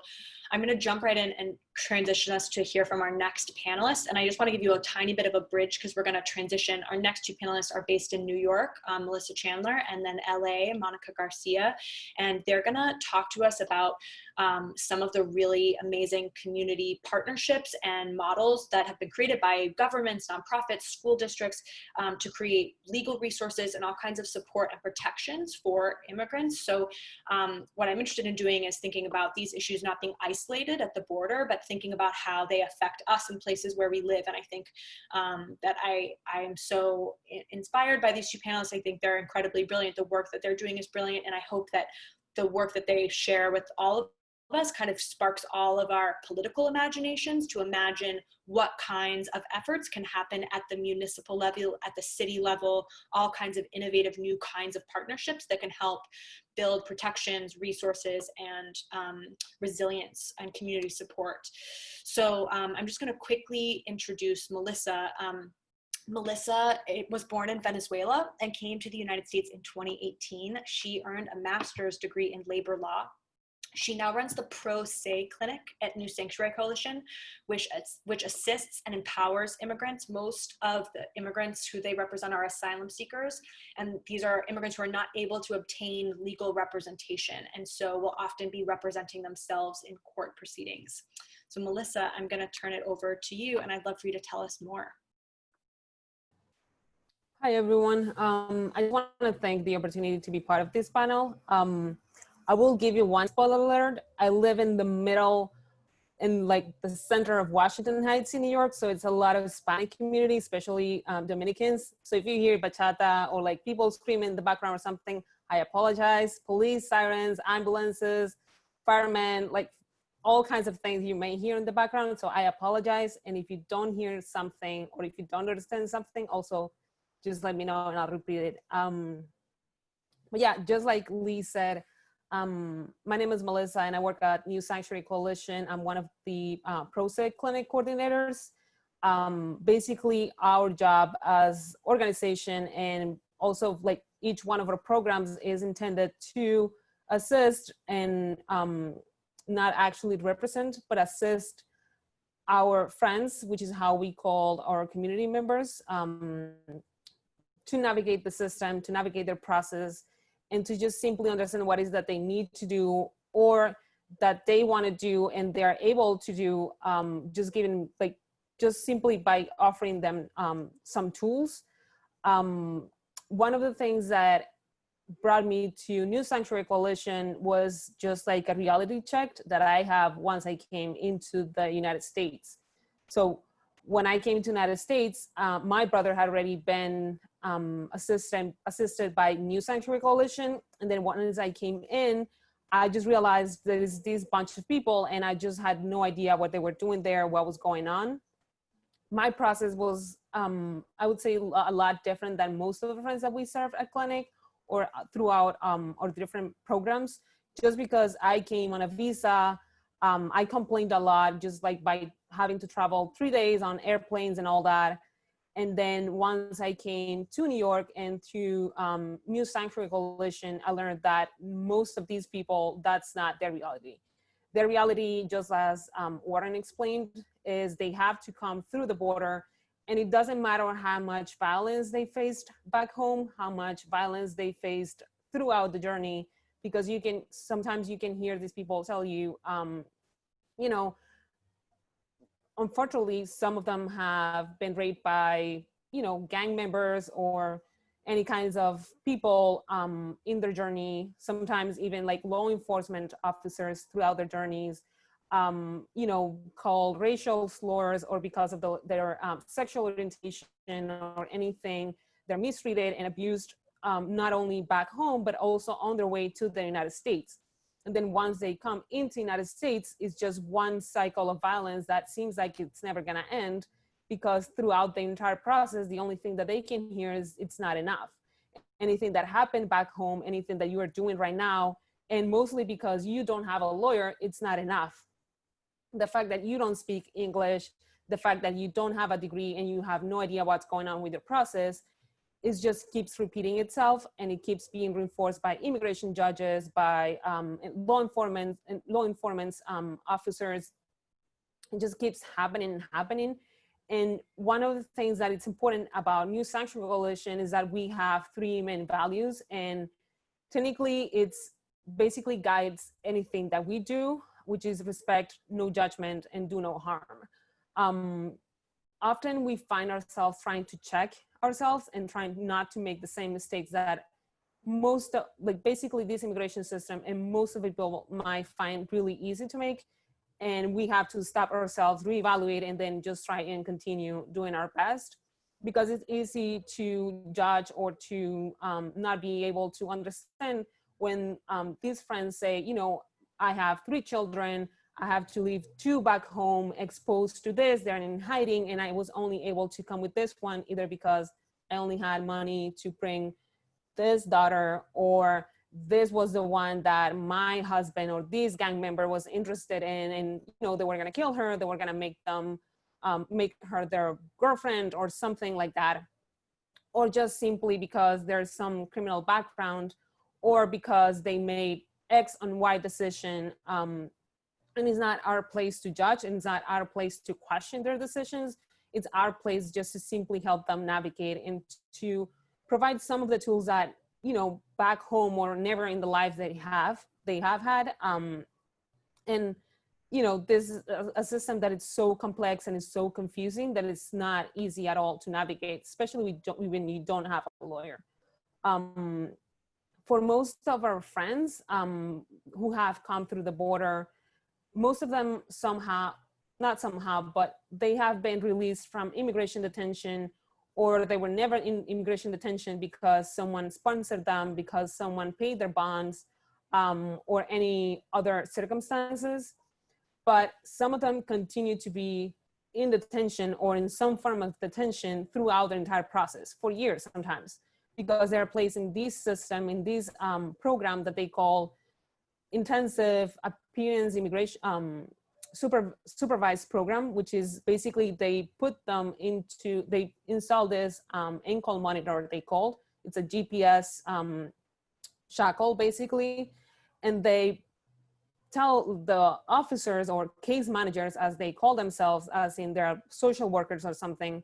I'm going to jump right in and transition us to hear from our next panelists. And I just want to give you a tiny bit of a bridge because we're going to transition. Our next 2 panelists are based in New York, Melissa Chandler, and then LA, Mónica García. And they're going to talk to us about some of the really amazing community partnerships and models that have been created by governments, nonprofits, school districts to create legal resources and all kinds of support and protections for immigrants. So what I'm interested in doing is thinking about these issues not being isolated at the border, but thinking about how they affect us in places where we live. And I think that I am so inspired by these 2 panelists. I think they're incredibly brilliant. The work that they're doing is brilliant. And I hope that the work that they share with all of us kind of sparks all of our political imaginations to imagine what kinds of efforts can happen at the municipal level, at the city level, all kinds of innovative new kinds of partnerships that can help build protections, resources, and resilience and community support. So I'm just going to quickly introduce Melissa. Melissa was born in Venezuela and came to the United States in 2018. She earned a master's degree in labor law. She now runs the Pro Se Clinic at New Sanctuary Coalition, which assists and empowers immigrants. Most of the immigrants who they represent are asylum seekers, and these are immigrants who are not able to obtain legal representation, and so will often be representing themselves in court proceedings. So Melissa, I'm going to turn it over to you, and I'd love for you to tell us more. Hi, everyone. I want to thank the opportunity to be part of this panel. I will give you one spoiler alert. I live in the middle in like the center of Washington Heights in New York. So it's a lot of Hispanic community, especially Dominicans. So if you hear bachata or like people screaming in the background or something, I apologize. Police sirens, ambulances, firemen, like all kinds of things you may hear in the background. So I apologize. And if you don't hear something or if you don't understand something, also just let me know and I'll repeat it. But yeah, just like Lee said, my name is Melissa and I work at New Sanctuary Coalition. I'm one of the PsyD clinic coordinators. Basically our job as organization and also like each one of our programs is intended to assist and not actually represent, but assist our friends, which is how we call our community members, to navigate the system, to navigate their process, and to just simply understand what is that they need to do or that they want to do and they're able to do, just simply by offering them some tools. One of the things that brought me to New Sanctuary Coalition was just like a reality check that I have once I came into the United States. So when I came to the United States, my brother had already been assisted by New Sanctuary Coalition. And then once I came in, I just realized there's this bunch of people and I just had no idea what they were doing there, what was going on. My process was, I would say, a lot different than most of the friends that we serve at clinic or throughout our different programs, just because I came on a visa. I complained a lot just like by having to travel 3 days on airplanes and all that. And then once I came to New York and to New Sanctuary Coalition, I learned that most of these people, that's not their reality. Their reality, just as Warren explained, is they have to come through the border, and it doesn't matter how much violence they faced back home, how much violence they faced throughout the journey, because sometimes you can hear these people tell you, you know, unfortunately, some of them have been raped by, gang members or any kinds of people in their journey, sometimes even like law enforcement officers throughout their journeys, called racial slurs or because of their sexual orientation or anything. They're mistreated and abused, not only back home, but also on their way to the United States. And then once they come into the United States, it's just one cycle of violence that seems like it's never gonna end, because throughout the entire process, the only thing that they can hear is it's not enough. Anything that happened back home, anything that you are doing right now, and mostly because you don't have a lawyer, it's not enough. The fact that you don't speak English, the fact that you don't have a degree and you have no idea what's going on with your process, it just keeps repeating itself, and it keeps being reinforced by immigration judges, by law informants, officers. It just keeps happening and happening. And one of the things that it's important about New Sanctuary Coalition is that we have 3 main values, and technically it's basically guides anything that we do, which is respect, no judgment, and do no harm. Often we find ourselves trying to check ourselves and trying not to make the same mistakes that basically this immigration system and most of the people might find really easy to make. And we have to stop ourselves, reevaluate, and then just try and continue doing our best, because it's easy to judge or to not be able to understand when these friends say, I have 3 children, I have to leave 2 back home exposed to this, they're in hiding, and I was only able to come with this one either because I only had money to bring this daughter, or this was the one that my husband or this gang member was interested in, and they were gonna kill her, they were gonna make her their girlfriend or something like that, or just simply because there's some criminal background, or because they made X and Y decision. And it's not our place to judge, and it's not our place to question their decisions. It's our place just to simply help them navigate and to provide some of the tools that, back home or never in the life they have had. And, this is a system that is so complex and is so confusing that it's not easy at all to navigate, especially when you don't have a lawyer. For most of our friends who have come through the border, most of them somehow, not somehow, but they have been released from immigration detention, or they were never in immigration detention because someone sponsored them, because someone paid their bonds, or any other circumstances. But some of them continue to be in detention or in some form of detention throughout the entire process, for years sometimes, because they're placed in this system, in this program that they call intensive appearance immigration supervised program, which is basically they put them into, they install this in-call monitor, they call, it's a GPS shackle basically, and they tell the officers or case managers, as they call themselves, as in their social workers or something,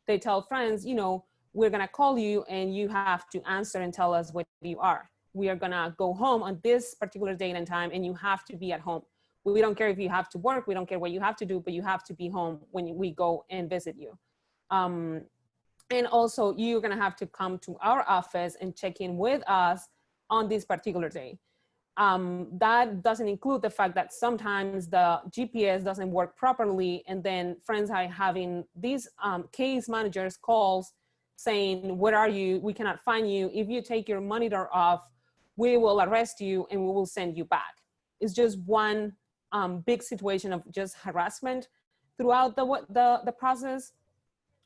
they tell friends, you know, we're gonna call you and you have to answer and tell us what you are. We are gonna go home on this particular date and time and you have to be at home. We don't care if you have to work, we don't care what you have to do, but you have to be home when we go and visit you. And also you're gonna have to come to our office and check in with us on this particular day. That doesn't include the fact that sometimes the GPS doesn't work properly, and then friends are having these case managers calls saying, where are you? We cannot find you. If you take your monitor off, we will arrest you and we will send you back. It's just one big situation of just harassment throughout the process.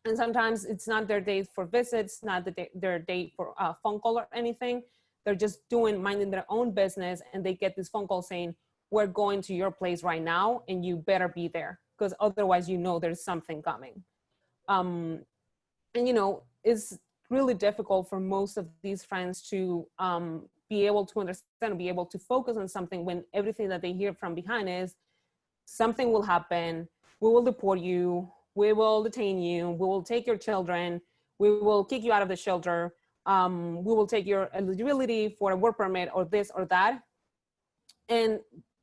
And sometimes it's not their date for visits, not their date for a phone call or anything. They're just minding their own business, and they get this phone call saying, we're going to your place right now and you better be there, because otherwise you know there's something coming. And you know, it's really difficult for most of these friends to be able to understand, be able to focus on something when everything that they hear from behind is something will happen, we will deport you, we will detain you, we will take your children, we will kick you out of the shelter, we will take your eligibility for a work permit or this or that. And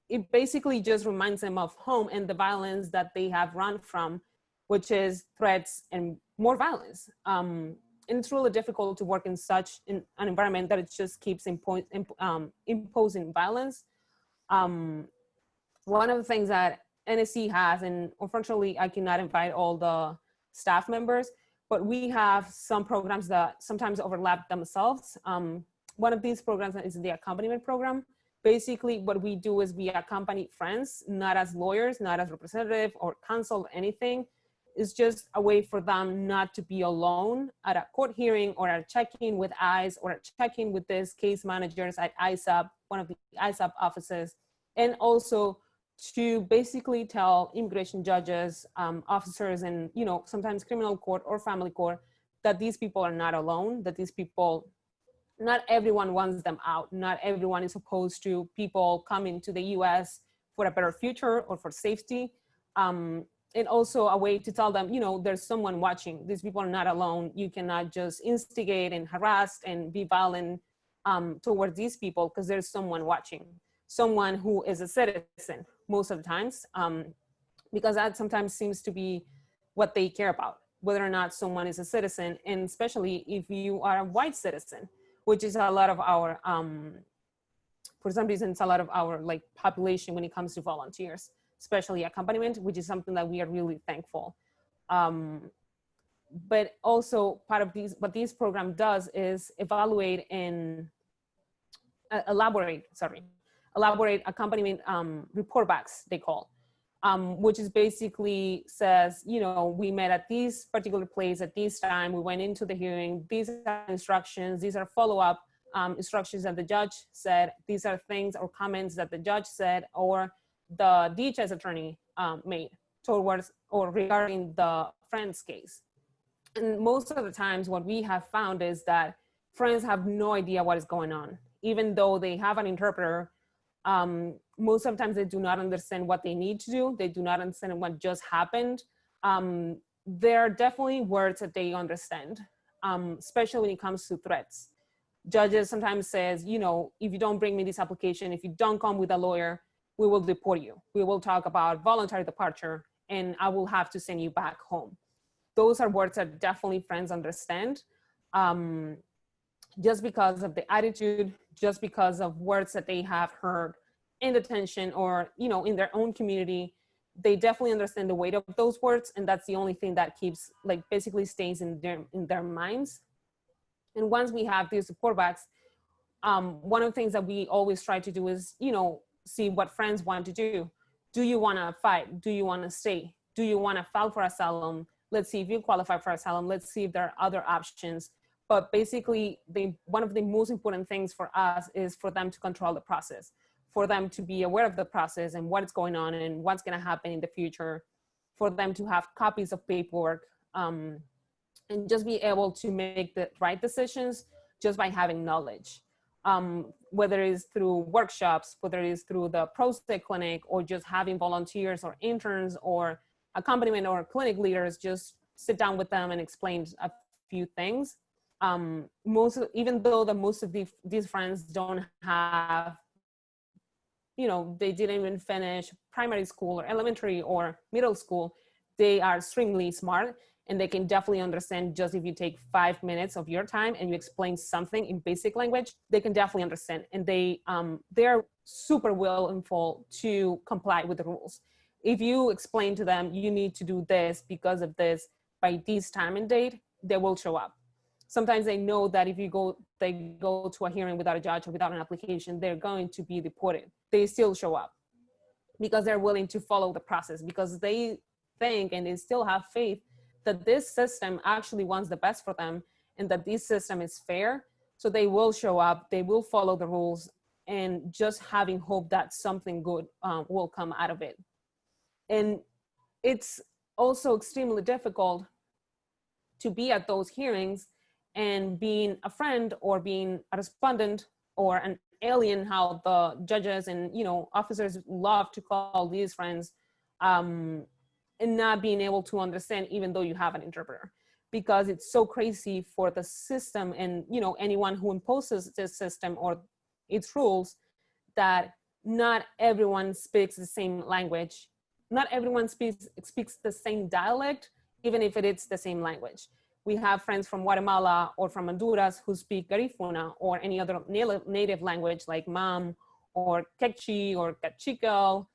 it basically just reminds them of home and the violence that they have run from, which is threats and more violence. And it's really difficult to work in such an environment that it just keeps imposing violence. One of the things that NSC has, and unfortunately I cannot invite all the staff members, but we have some programs that sometimes overlap themselves. One of these programs is the accompaniment program. Basically what we do is we accompany friends, not as lawyers, not as representative or counsel or anything. It's just a way for them not to be alone at a court hearing or at a check-in with ICE or a check-in with these case managers at ISAP, one of the ISAP offices, and also to basically tell immigration judges, officers, and you know, sometimes criminal court or family court, that these people are not alone, that these people, not everyone wants them out. Not everyone is opposed to people coming to the US for a better future or for safety. And also a way to tell them, you know, there's someone watching. These people are not alone. You cannot just instigate and harass and be violent towards these people, because there's someone watching, someone who is a citizen most of the times, because that sometimes seems to be what they care about, whether or not someone is a citizen, and especially if you are a white citizen, which is a lot of our, for some reason, it's a lot of our like population when it comes to volunteers, especially accompaniment, which is something that we are really thankful. But also part of what this program does is evaluate and elaborate accompaniment report backs, they call, which is basically says, you know, we met at this particular place at this time, we went into the hearing, these are instructions, these are follow-up instructions that the judge said, these are things or comments that the judge said or the DHS attorney made towards or regarding the friend's case. And most of the times what we have found is that friends have no idea what is going on. Even though they have an interpreter, most of the times they do not understand what they need to do. They do not understand what just happened. There are definitely words that they understand, especially when it comes to threats. Judges sometimes says, you know, if you don't bring me this application, if you don't come with a lawyer, we will deport you. We will talk about voluntary departure and I will have to send you back home. Those are words that definitely friends understand. Just because of the attitude, just because of words that they have heard in detention or, you know, in their own community, they definitely understand the weight of those words. And that's the only thing that keeps, like, basically stays in their minds. And once we have these support backs, one of the things that we always try to do is, you know, see what friends want to do. Do you want to fight? Do you want to stay? Do you want to file for asylum? Let's see if you qualify for asylum. Let's see if there are other options. But basically, one of the most important things for us is for them to control the process, for them to be aware of the process and what's going on and what's going to happen in the future, for them to have copies of paperwork, and just be able to make the right decisions just by having knowledge. Whether it is through workshops, whether it is through the PsyD clinic, or just having volunteers or interns or accompaniment or clinic leaders, just sit down with them and explain a few things. Even though most of these friends don't have, you know, they didn't even finish primary school or elementary or middle school, they are extremely smart. And they can definitely understand, just if you take 5 minutes of your time and you explain something in basic language, they can definitely understand. And they're super willful to comply with the rules. If you explain to them, you need to do this because of this by this time and date, they will show up. Sometimes they know that if they go to a hearing without a judge or without an application, they're going to be deported. They still show up because they're willing to follow the process, because they think and they still have faith that this system actually wants the best for them and that this system is fair. So they will show up, they will follow the rules, and just having hope that something good will come out of it. And it's also extremely difficult to be at those hearings and being a friend or being a respondent or an alien, how the judges and, you know, officers love to call these friends, and not being able to understand, even though you have an interpreter, because it's so crazy for the system and, you know, anyone who imposes this system or its rules, that not everyone speaks the same language. Not everyone speaks the same dialect, even if it is the same language. We have friends from Guatemala or from Honduras who speak Garifuna or any other native language like Mam or Quechua or Cachical.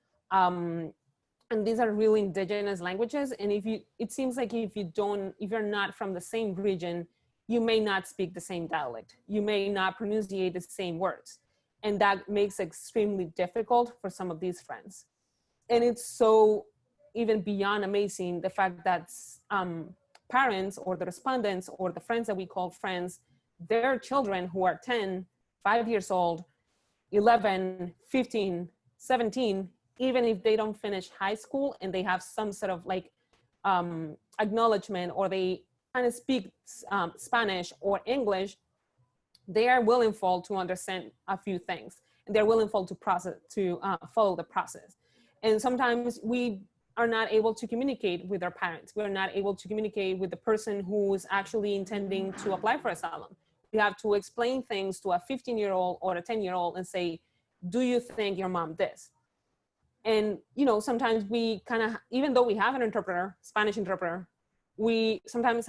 And these are really indigenous languages. And it seems like if you're not from the same region, you may not speak the same dialect. You may not pronunciate the same words. And that makes it extremely difficult for some of these friends. And it's so even beyond amazing, the fact that parents or the respondents or the friends that we call friends, their children who are 10, 5 years old, 11, 15, 17, even if they don't finish high school and they have some sort of like acknowledgement, or they kind of speak Spanish or English, they are willful to understand a few things, and they're willful to follow the process. And sometimes we are not able to communicate with our parents. We're not able to communicate with the person who is actually intending to apply for asylum. We have to explain things to a 15-year-old or a 10-year-old and say, do you think your mom this? And, you know, sometimes we kind of, even though we have an interpreter, Spanish interpreter, we sometimes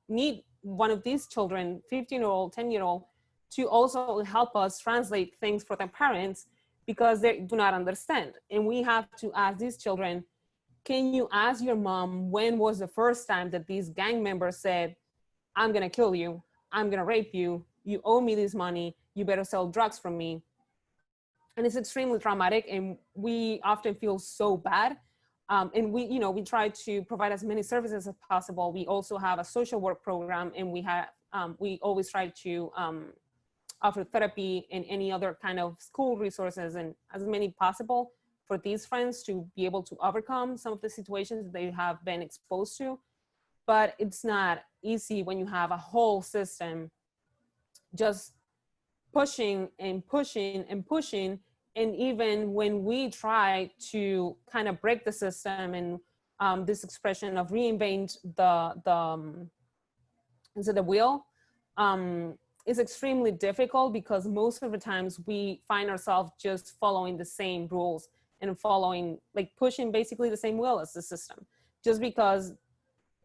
need one of these children, 15-year-old, 10-year-old, to also help us translate things for their parents, because they do not understand. And we have to ask these children, can you ask your mom when was the first time that these gang members said, I'm gonna kill you, I'm gonna rape you, you owe me this money, you better sell drugs from me. And it's extremely traumatic, and we often feel so bad. And we try to provide as many services as possible. We also have a social work program, and we always try to offer therapy and any other kind of school resources, and as many possible for these friends to be able to overcome some of the situations that they have been exposed to. But it's not easy when you have a whole system just pushing and pushing and pushing. And even when we try to kind of break the system and this expression of reinvent the wheel, is extremely difficult, because most of the times we find ourselves just following the same rules and pushing basically the same wheel as the system, just because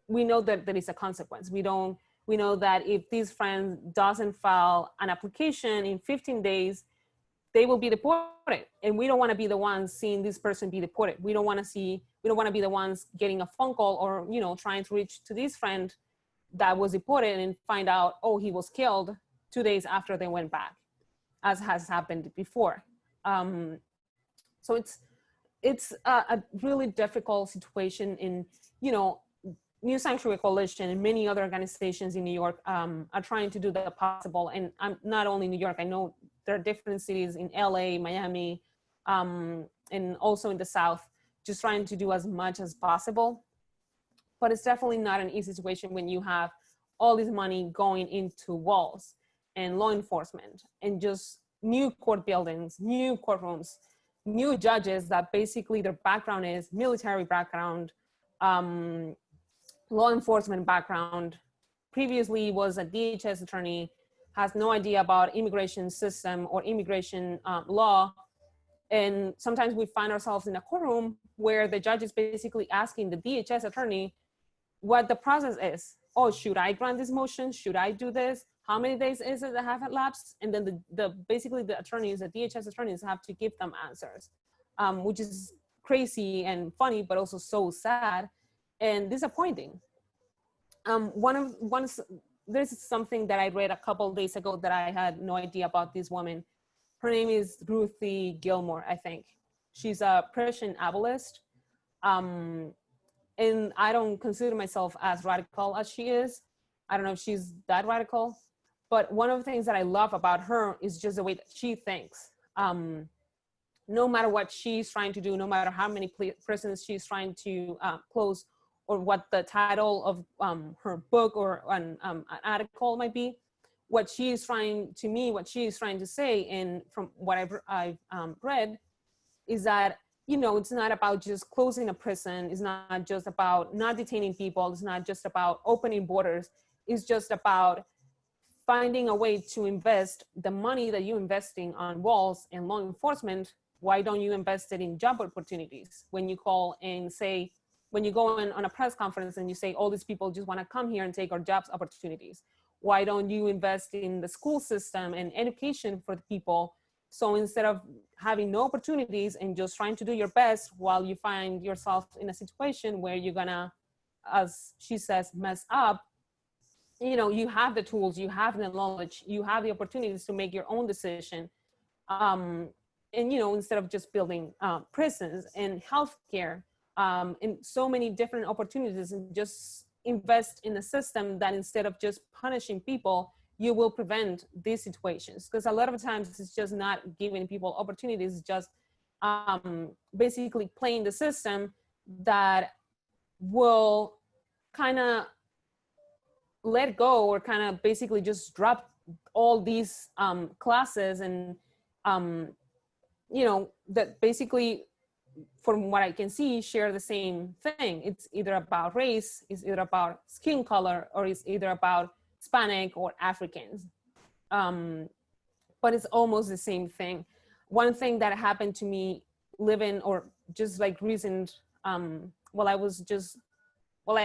we know that there is a consequence. We know that if this friend doesn't file an application in 15 days, they will be deported. And we don't want to be the ones seeing this person be deported. We don't want to be the ones getting a phone call or, you know, trying to reach to this friend that was deported and find out, oh, he was killed 2 days after they went back, as has happened before. So it's a really difficult situation in, you know, New Sanctuary Coalition and many other organizations in New York are trying to do the possible. And I'm not only New York, I know there are different cities in LA, Miami, and also in the South, just trying to do as much as possible. But it's definitely not an easy situation when you have all this money going into walls and law enforcement and just new court buildings, new courtrooms, new judges that basically their background is military background, law enforcement background, previously was a DHS attorney, has no idea about immigration system or immigration law. And sometimes we find ourselves in a courtroom where the judge is basically asking the DHS attorney what the process is. Oh, should I grant this motion? Should I do this? How many days is it that have elapsed? And then basically the attorneys, the DHS attorneys have to give them answers, which is crazy and funny, but also so sad and disappointing. There's something that I read a couple of days ago that I had no idea about this woman. Her name is Ruthie Gilmore, I think. She's a Christian abolitionist. And I don't consider myself as radical as she is. I don't know if she's that radical, but one of the things that I love about her is just the way that she thinks. No matter what she's trying to do, no matter how many prisons she's trying to close, or what the title of her book or an article might be, what she is trying to say, and from what I've read, is that, you know, it's not about just closing a prison. It's not just about not detaining people. It's not just about opening borders. It's just about finding a way to invest the money that you're investing on walls and law enforcement. Why don't you invest it in job opportunities? When you call and say, when you go on a press conference and you say, all these people just want to come here and take our jobs opportunities. Why don't you invest in the school system and education for the people? So instead of having no opportunities and just trying to do your best while you find yourself in a situation where you're gonna, as she says, mess up, you know, you have the tools, you have the knowledge, you have the opportunities to make your own decision. And, you know, instead of just building prisons and healthcare and so many different opportunities, and just invest in a system that instead of just punishing people, you will prevent these situations. Because a lot of times it's just not giving people opportunities, just basically playing the system that will kind of let go, or kind of basically just drop all these classes and, you know, that basically, from what I can see, share the same thing. It's either about race, it's either about skin color, or it's either about Hispanic or Africans. But it's almost the same thing. One thing that happened to me living, or just like recent, I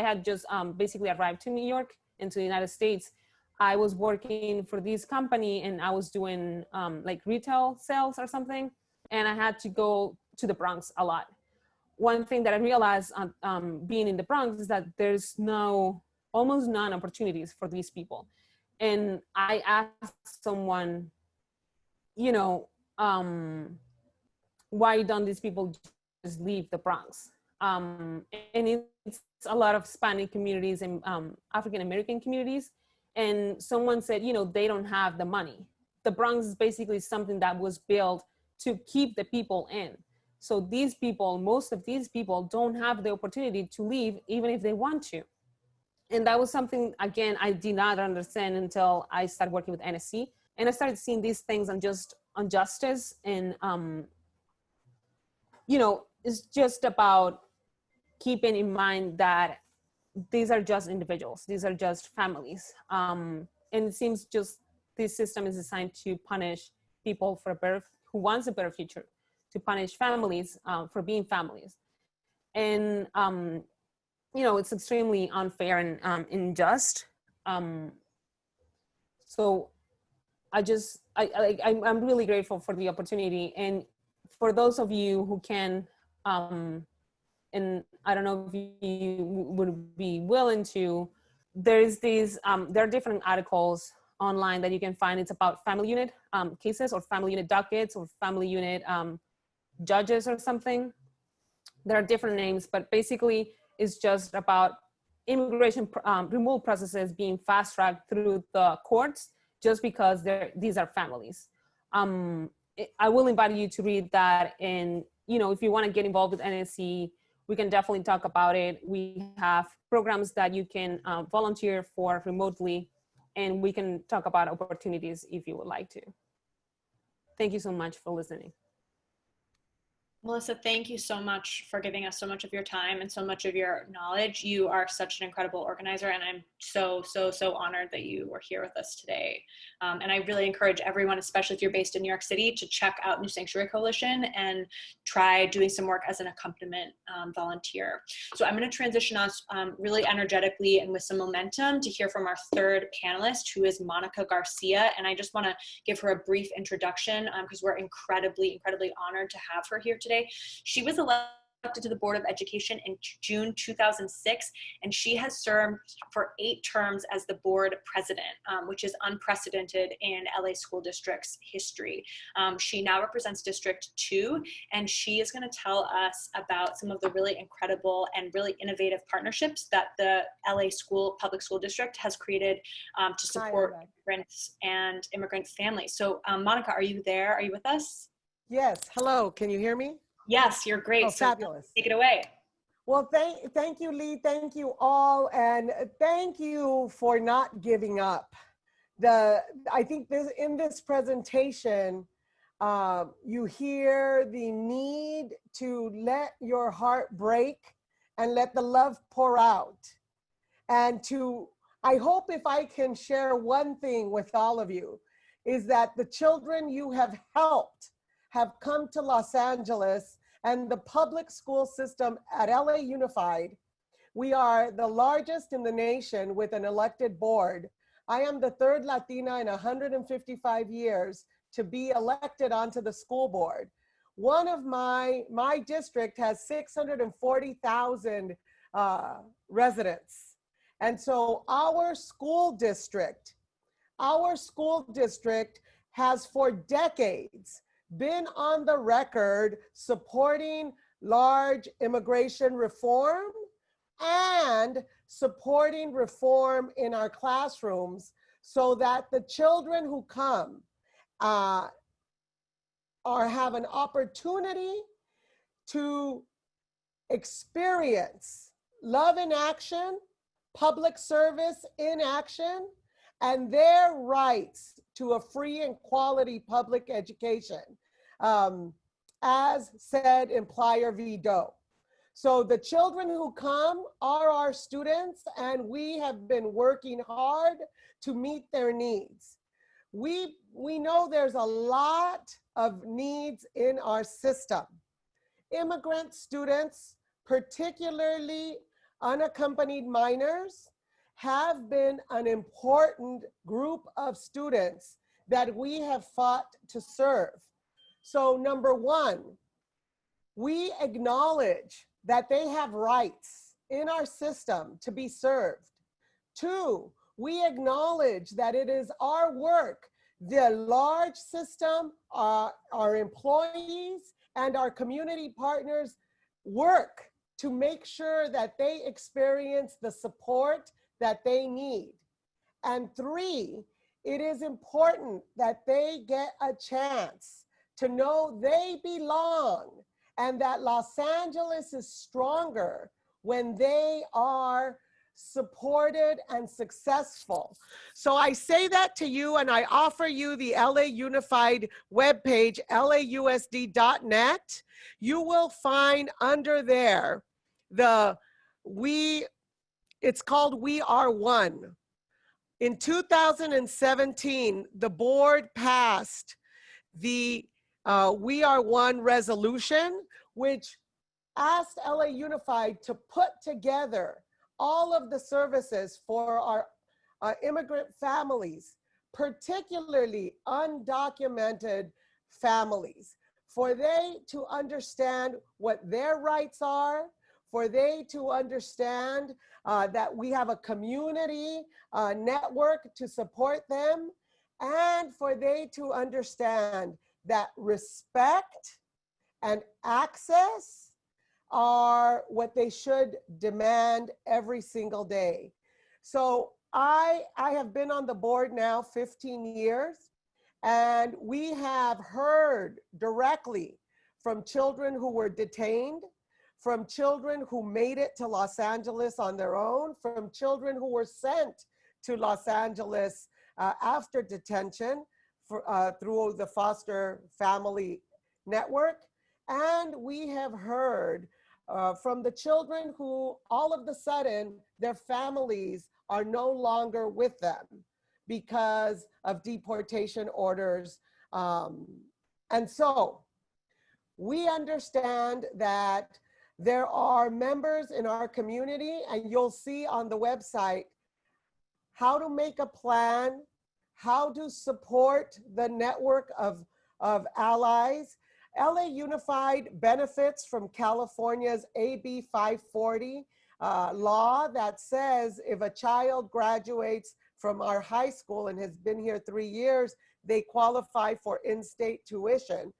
had just basically arrived to New York, into the United States. I was working for this company and I was doing like retail sales or something. And I had to go to the Bronx a lot. One thing that I realized being in the Bronx is that there's almost none opportunities for these people. And I asked someone, you know, why don't these people just leave the Bronx? And it's a lot of Hispanic communities and African-American communities. And someone said, you know, they don't have the money. The Bronx is basically something that was built to keep the people in. So these people, most of these people don't have the opportunity to leave even if they want to. And that was something, again, I did not understand until I started working with NSC. And I started seeing these things on justice. And, you know, it's just about keeping in mind that these are just individuals. These are just families. And it seems just this system is designed to punish people who wants a better future, to punish families for being families. And, you know, it's extremely unfair and unjust. So I'm really grateful for the opportunity. And for those of you who can, and I don't know if you would be willing to, there are different articles online that you can find. It's about family unit cases, or family unit dockets, or family unit judges or something. There are different names, but basically it's just about immigration removal processes being fast-tracked through the courts just because these are families. I will invite you to read that, and if you want to get involved with NSC, we can definitely talk about it. We have programs that you can volunteer for remotely, and we can talk about opportunities if you would like to. Thank you so much for listening. Melissa, thank you so much for giving us so much of your time and so much of your knowledge. You are such an incredible organizer, and I'm so honored that you were here with us today. And I really encourage everyone, especially if you're based in New York City, to check out New Sanctuary Coalition and try doing some work as an accompaniment volunteer. So I'm going to transition us really energetically and with some momentum to hear from our third panelist, who is Mónica García. And I just want to give her a brief introduction because we're incredibly honored to have her here today. She was elected to the Board of Education in June 2006, and she has served for 8 terms as the board president, which is unprecedented in LA School District's history. She now represents District 2, and she is going to tell us about some of the really incredible and really innovative partnerships that the LA Public School District has created to support immigrants and immigrant families. So Mónica, are you there? Are you with us? Yes. Hello. Can you hear me? Yes, you're great. Oh, so fabulous. Take it away. Well, thank you, Lee. Thank you all. And thank you for not giving up. I think in this presentation, you hear the need to let your heart break and let the love pour out. And I hope if I can share one thing with all of you, is that the children you have helped have come to Los Angeles, and the public school system at LA Unified. We are the largest in the nation with an elected board. I am the 3rd Latina in 155 years to be elected onto the school board. One of my district has 640,000 residents. And so our school district has for decades been on the record supporting large immigration reform and supporting reform in our classrooms so that the children who come have an opportunity to experience love in action, public service in action, and their rights to a free and quality public education, as said in Plyer v. Doe. So the children who come are our students, and we have been working hard to meet their needs. We know there's a lot of needs in our system. Immigrant students, particularly unaccompanied minors, have been an important group of students that we have fought to serve. So number one, we acknowledge that they have rights in our system to be served. 2, we acknowledge that it is our work, the large system, our employees and our community partners work to make sure that they experience the support that they need. And 3, it is important that they get a chance to know they belong and that Los Angeles is stronger when they are supported and successful. So I say that to you, and I offer you the LA Unified webpage, lausd.net. You will find under there it's called We Are One. In 2017, the board passed the We Are One resolution, which asked LA Unified to put together all of the services for our immigrant families, particularly undocumented families, for they to understand what their rights are, for they to understand that we have a community network to support them, and for they to understand that respect and access are what they should demand every single day. So I have been on the board now 15 years, and we have heard directly from children who were detained, from children who made it to Los Angeles on their own, from children who were sent to Los Angeles after detention through the foster family network. And we have heard from the children who all of a sudden their families are no longer with them because of deportation orders. And so we understand that there are members in our community, and you'll see on the website how to make a plan, how to support the network of allies. LA Unified benefits from California's AB 540 law that says if a child graduates from our high school and has been here 3 years, they qualify for in-state tuition.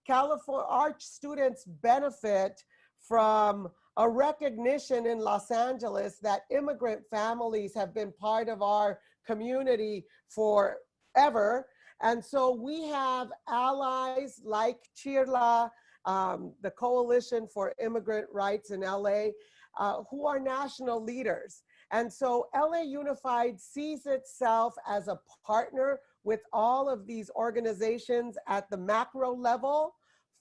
Our students benefit from a recognition in Los Angeles that immigrant families have been part of our community forever. And so we have allies like CHIRLA, the Coalition for Immigrant Rights in LA, who are national leaders. And so LA Unified sees itself as a partner with all of these organizations at the macro level,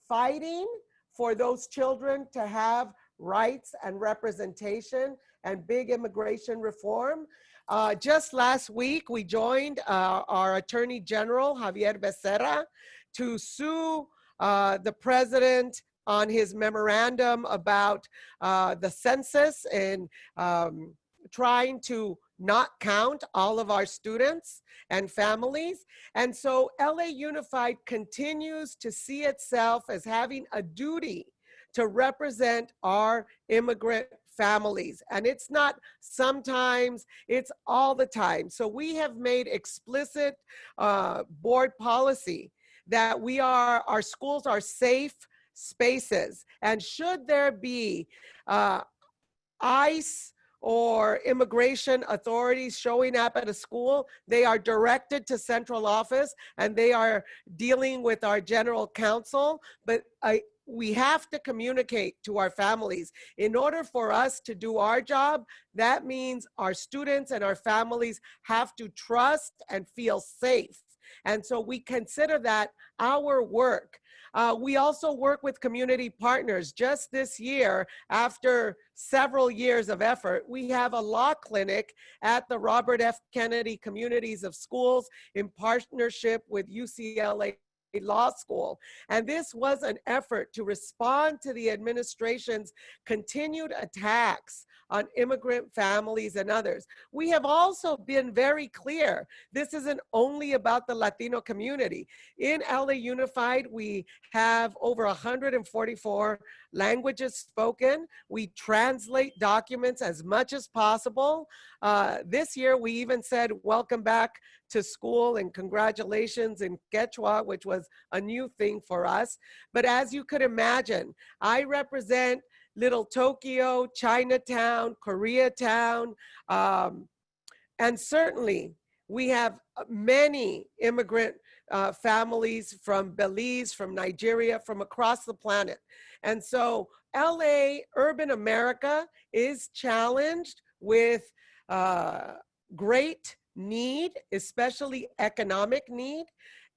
fighting for those children to have rights and representation and big immigration reform. Just last week, we joined our Attorney General, Javier Becerra, to sue the president on his memorandum about the census and trying to not count all of our students and families. And so LA Unified continues to see itself as having a duty to represent our immigrant families. And it's not sometimes, it's all the time. So we have made explicit board policy that our schools are safe spaces. And should there be ICE or immigration authorities showing up at a school, they are directed to central office and they are dealing with our general counsel. But we have to communicate to our families. In order for us to do our job, that means our students and our families have to trust and feel safe. And so we consider that our work. We also work with community partners. Just this year, after several years of effort, we have a law clinic at the Robert F. Kennedy Communities of Schools in partnership with UCLA Law School. And this was an effort to respond to the administration's continued attacks on immigrant families and others. We have also been very clear, this isn't only about the Latino community. In LA Unified, we have over 144 languages spoken. We translate documents as much as possible. This year, we even said, welcome back to school and congratulations in Quechua, which was a new thing for us. But as you could imagine, I represent Little Tokyo, Chinatown, Koreatown, and certainly we have many immigrant families from Belize, from Nigeria, from across the planet. And so LA, urban America, is challenged with great need, especially economic need.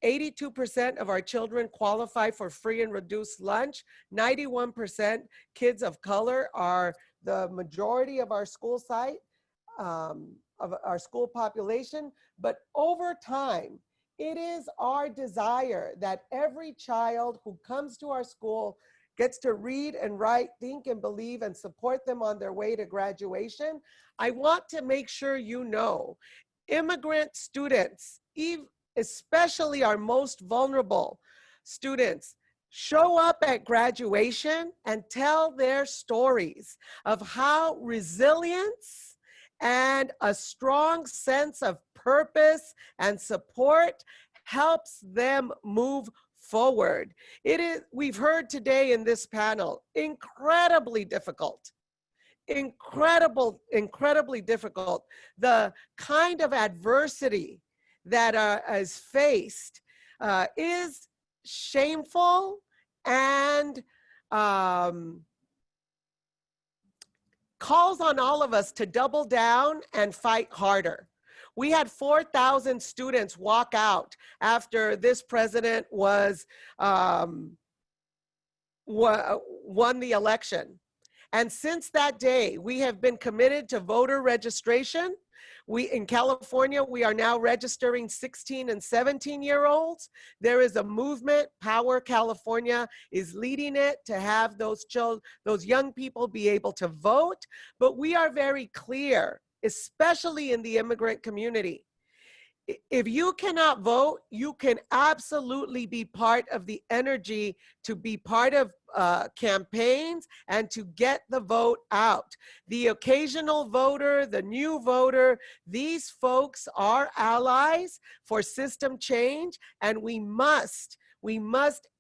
82% of our children qualify for free and reduced lunch. 91% kids of color are the majority of our school site, of our school population. But over time, it is our desire that every child who comes to our school gets to read and write, think and believe, and support them on their way to graduation. I want to make sure you know, immigrant students especially our most vulnerable students, show up at graduation and tell their stories of how resilience and a strong sense of purpose and support helps them move forward. We've heard today in this panel, incredibly difficult. Incredibly difficult. The kind of adversity that is faced is shameful and calls on all of us to double down and fight harder. We had 4,000 students walk out after this president won the election. And since that day, we have been committed to voter registration. In California, we are now registering 16 and 17-year-olds. There is a movement, Power California is leading it, to have those young people be able to vote. But we are very clear, especially in the immigrant community. If you cannot vote, you can absolutely be part of the energy to be part of campaigns and to get the vote out. The occasional voter, the new voter, these folks are allies for system change, and we must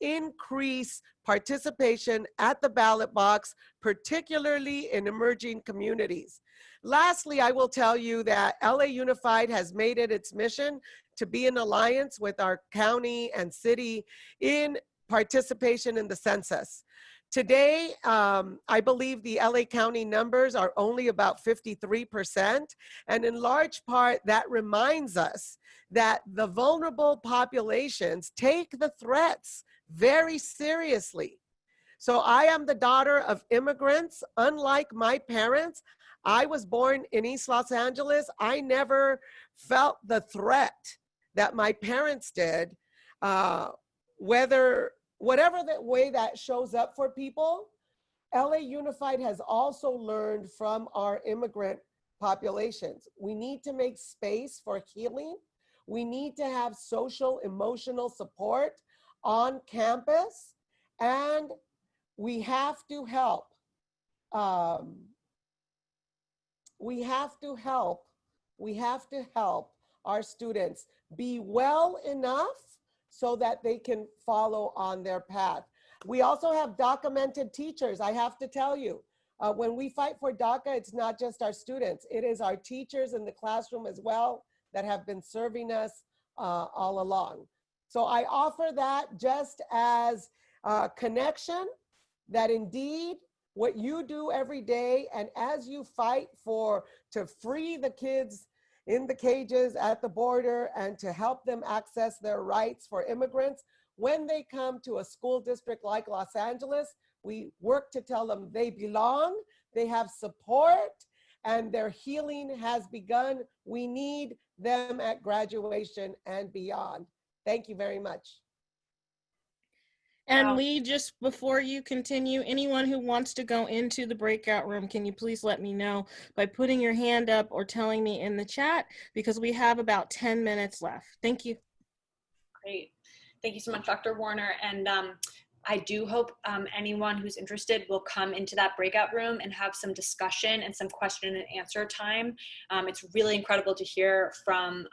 increase participation at the ballot box, particularly in emerging communities. Lastly, I will tell you that LA Unified has made it its mission to be in alliance with our county and city in participation in the census. Today, I believe the LA County numbers are only about 53%, and in large part, that reminds us that the vulnerable populations take the threats very seriously. So I am the daughter of immigrants. Unlike my parents, I was born in East Los Angeles. I never felt the threat that my parents did, whatever the way that shows up for people. LA Unified has also learned from our immigrant populations. We need to make space for healing. We need to have social, emotional support on campus, and we have to help. We have to help our students be well enough so that they can follow on their path. We also have documented teachers. I have to tell you, when we fight for DACA, it's not just our students, it is our teachers in the classroom as well that have been serving us all along. So I offer that just as a connection, that indeed what you do every day, and as you fight to free the kids in the cages at the border and to help them access their rights for immigrants, when they come to a school district like Los Angeles, we work to tell them they belong, they have support, and their healing has begun. We need them at graduation and beyond. Thank you very much. And Lee, just before you continue, anyone who wants to go into the breakout room, can you please let me know by putting your hand up or telling me in the chat, because we have about 10 minutes left. Thank you. Great. Thank you so much, Dr. Warner. And I do hope anyone who's interested will come into that breakout room and have some discussion and some question and answer time. It's really incredible to hear from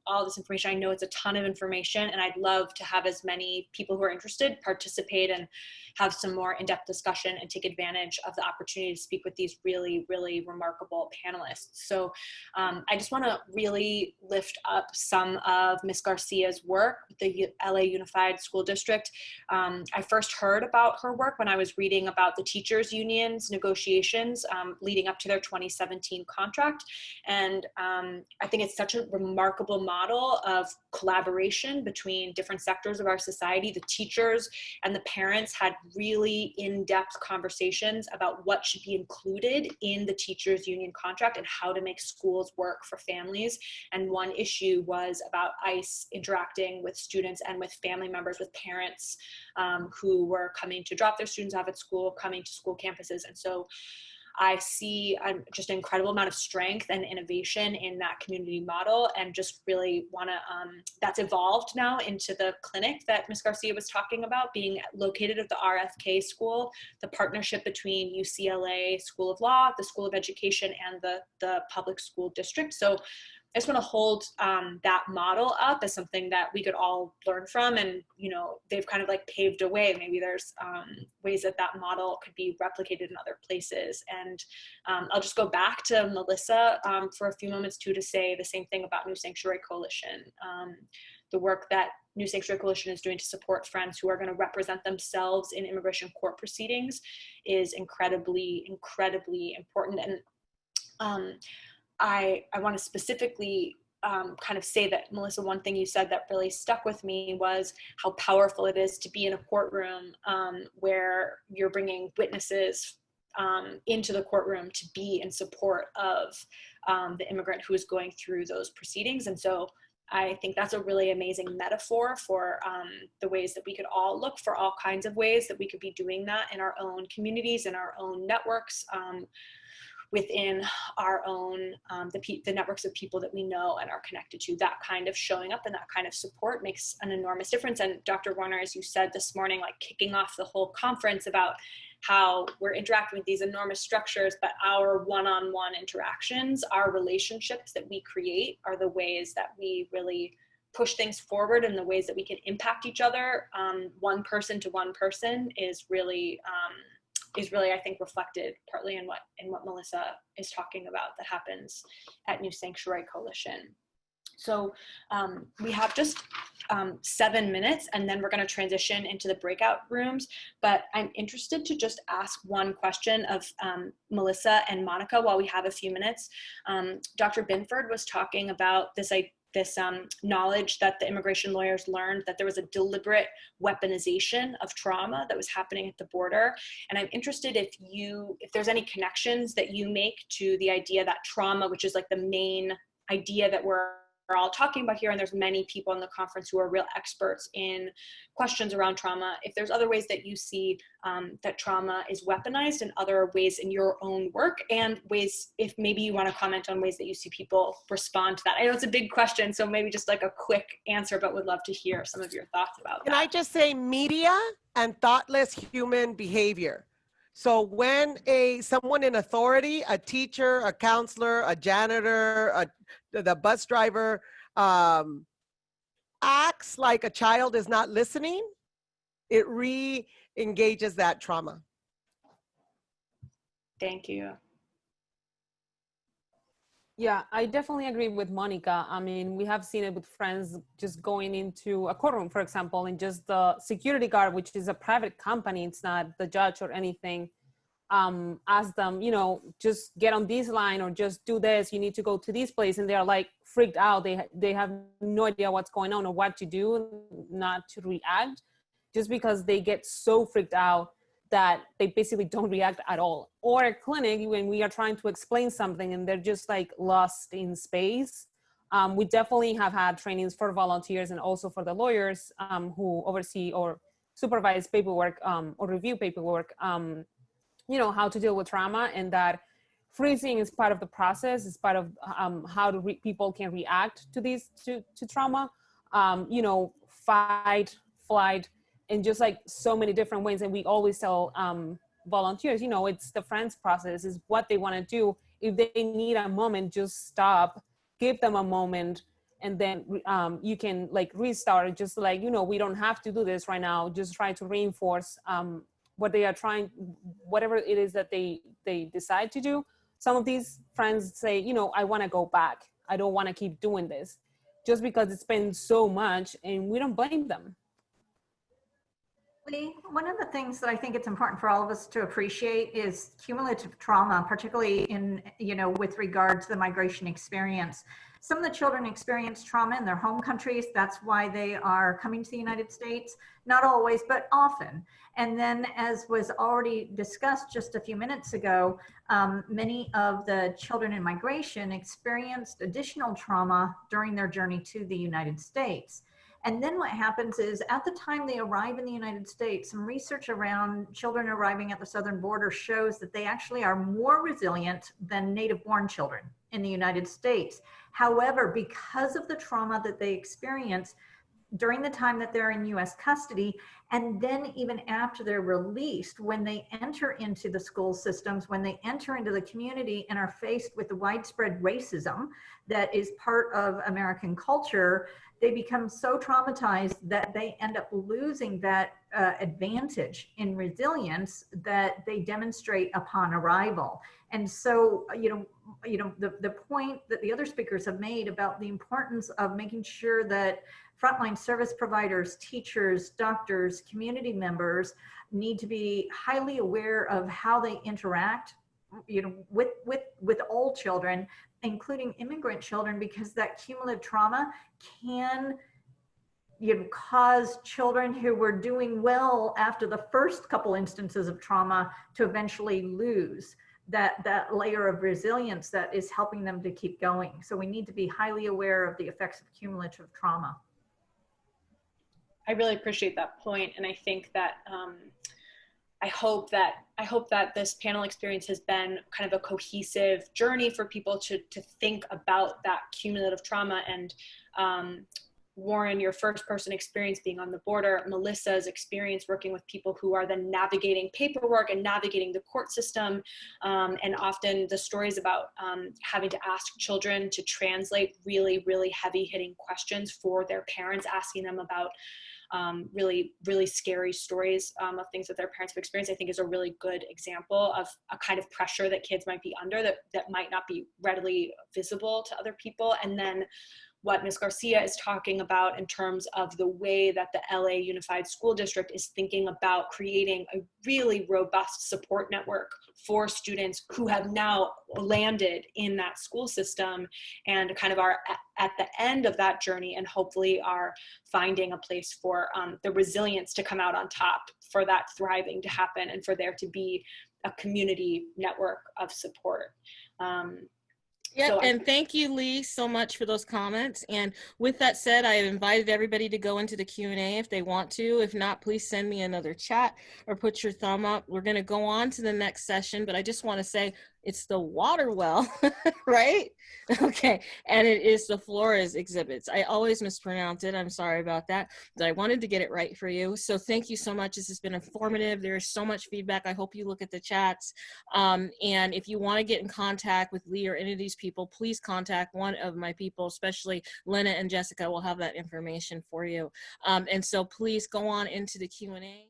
all this information. I know it's a ton of information, and I'd love to have as many people who are interested participate and have some more in-depth discussion and take advantage of the opportunity to speak with these really, really remarkable panelists. So I just want to really lift up some of Ms. Garcia's work with the LA Unified School District. I first heard about her work when I was reading about the teachers unions negotiations leading up to their 2017 contract. And I think it's such a remarkable model of collaboration between different sectors of our society. The teachers and the parents had really in-depth conversations about what should be included in the teachers union contract and how to make schools work for families. And one issue was about ICE interacting with students and with family members, with parents who were coming to drop their students off at school, coming to school campuses. And so I see just an incredible amount of strength and innovation in that community model, and just really want to, that's evolved now into the clinic that Ms. Garcia was talking about, being located at the RFK school, the partnership between UCLA School of Law, the School of Education, and the public school district. So I just want to hold that model up as something that we could all learn from. And, you know, they've kind of like paved a way. Maybe there's ways that that model could be replicated in other places. And I'll just go back to Melissa for a few moments too, to say the same thing about New Sanctuary Coalition. The work that New Sanctuary Coalition is doing to support friends who are going to represent themselves in immigration court proceedings is incredibly, incredibly important. And I want to specifically kind of say that, Melissa, one thing you said that really stuck with me was how powerful it is to be in a courtroom where you're bringing witnesses into the courtroom to be in support of the immigrant who is going through those proceedings. And so I think that's a really amazing metaphor for the ways that we could all look for all kinds of ways that we could be doing that in our own communities, in our own networks, within our own, the networks of people that we know and are connected to. That kind of showing up and that kind of support makes an enormous difference. And Dr. Warner, as you said this morning, like kicking off the whole conference about how we're interacting with these enormous structures, but our one-on-one interactions, our relationships that we create are the ways that we really push things forward, and the ways that we can impact each other, one person to one person, is really, I think, reflected partly in what Melissa is talking about that happens at New Sanctuary Coalition. So we have just 7 minutes, and then we're going to transition into the breakout rooms. But I'm interested to just ask one question of Melissa and Mónica while we have a few minutes. Dr. Binford was talking about this knowledge that the immigration lawyers learned, that there was a deliberate weaponization of trauma that was happening at the border. And I'm interested if there's any connections that you make to the idea that trauma, which is like the main idea that we're all talking about here, and there's many people in the conference who are real experts in questions around trauma, if there's other ways that you see that trauma is weaponized, and other ways in your own work, and ways, if maybe you want to comment on ways that you see people respond to that. I know it's a big question, so maybe just like a quick answer, but would love to hear some of your thoughts about that. Can I just say media and thoughtless human behavior? So when someone in authority, a teacher, a counselor, a janitor, the bus driver, acts like a child is not listening, it re-engages that trauma. Thank you. Yeah, I definitely agree with Mónica. I mean, we have seen it with friends just going into a courtroom, for example, and just the security guard, which is a private company, it's not the judge or anything, ask them, you know, just get on this line or just do this, you need to go to this place. And they're like freaked out. They have no idea what's going on or what to do, not to react, just because they get so freaked out that they basically don't react at all. Or a clinic, when we are trying to explain something and they're just like lost in space. We definitely have had trainings for volunteers and also for the lawyers who oversee or supervise paperwork or review paperwork, you know, how to deal with trauma, and that freezing is part of the process, is part of how people can react to these, to trauma, you know, fight, flight, and just like so many different ways. And we always tell volunteers, you know, it's the friends process, is what they want to do. If they need a moment, just stop, give them a moment, and then you can like restart, just like, you know, we don't have to do this right now, just try to reinforce what they are trying, whatever it is that they decide to do. Some of these friends say, you know, I want to go back, I don't want to keep doing this, just because it's been so much, and we don't blame them. Lee, one of the things that I think it's important for all of us to appreciate is cumulative trauma, particularly in, you know, with regard to the migration experience. Some of the children experience trauma in their home countries. That's why they are coming to the United States. Not always, but often. And then, as was already discussed just a few minutes ago, many of the children in migration experienced additional trauma during their journey to the United States. And then what happens is at the time they arrive in the United States, some research around children arriving at the southern border shows that they actually are more resilient than native-born children in the United States. However, because of the trauma that they experience during the time that they're in US custody, and then even after they're released, when they enter into the school systems, when they enter into the community and are faced with the widespread racism that is part of American culture, they become so traumatized that they end up losing that advantage in resilience that they demonstrate upon arrival. And so, the point that the other speakers have made about the importance of making sure that frontline service providers, teachers, doctors, community members need to be highly aware of how they interact, with all children, including immigrant children, because that cumulative trauma can cause children who were doing well after the first couple instances of trauma to eventually lose that layer of resilience that is helping them to keep going. So we need to be highly aware of the effects of cumulative trauma. I really appreciate that point, and I think that I hope that this panel experience has been kind of a cohesive journey for people to think about that cumulative trauma. And Warren, your first person experience being on the border, Melissa's experience working with people who are then navigating paperwork and navigating the court system, and often the stories about having to ask children to translate really, really heavy hitting questions for their parents, asking them about really, really scary stories of things that their parents have experienced, I think is a really good example of a kind of pressure that kids might be under that might not be readily visible to other people. And then what Ms. Garcia is talking about in terms of the way that the LA Unified School District is thinking about creating a really robust support network for students who have now landed in that school system and kind of are at the end of that journey and hopefully are finding a place for the resilience to come out on top, for that thriving to happen, and for there to be a community network of support. Yeah, So and thank you, Lee, so much for those comments. And with that said, I have invited everybody to go into the Q&A if they want to. If not, please send me another chat or put your thumb up. We're going to go on to the next session, but I just want to say it's the water well, right? Okay, and it is the Flores exhibits. I always mispronounce it. I'm sorry about that, but I wanted to get it right for you. So thank you so much. This has been informative. There is so much feedback. I hope you look at the chats. And if you want to get in contact with Lee or any of these people, please contact one of my people, especially Lena and Jessica will have that information for you. And so please go on into the Q&A.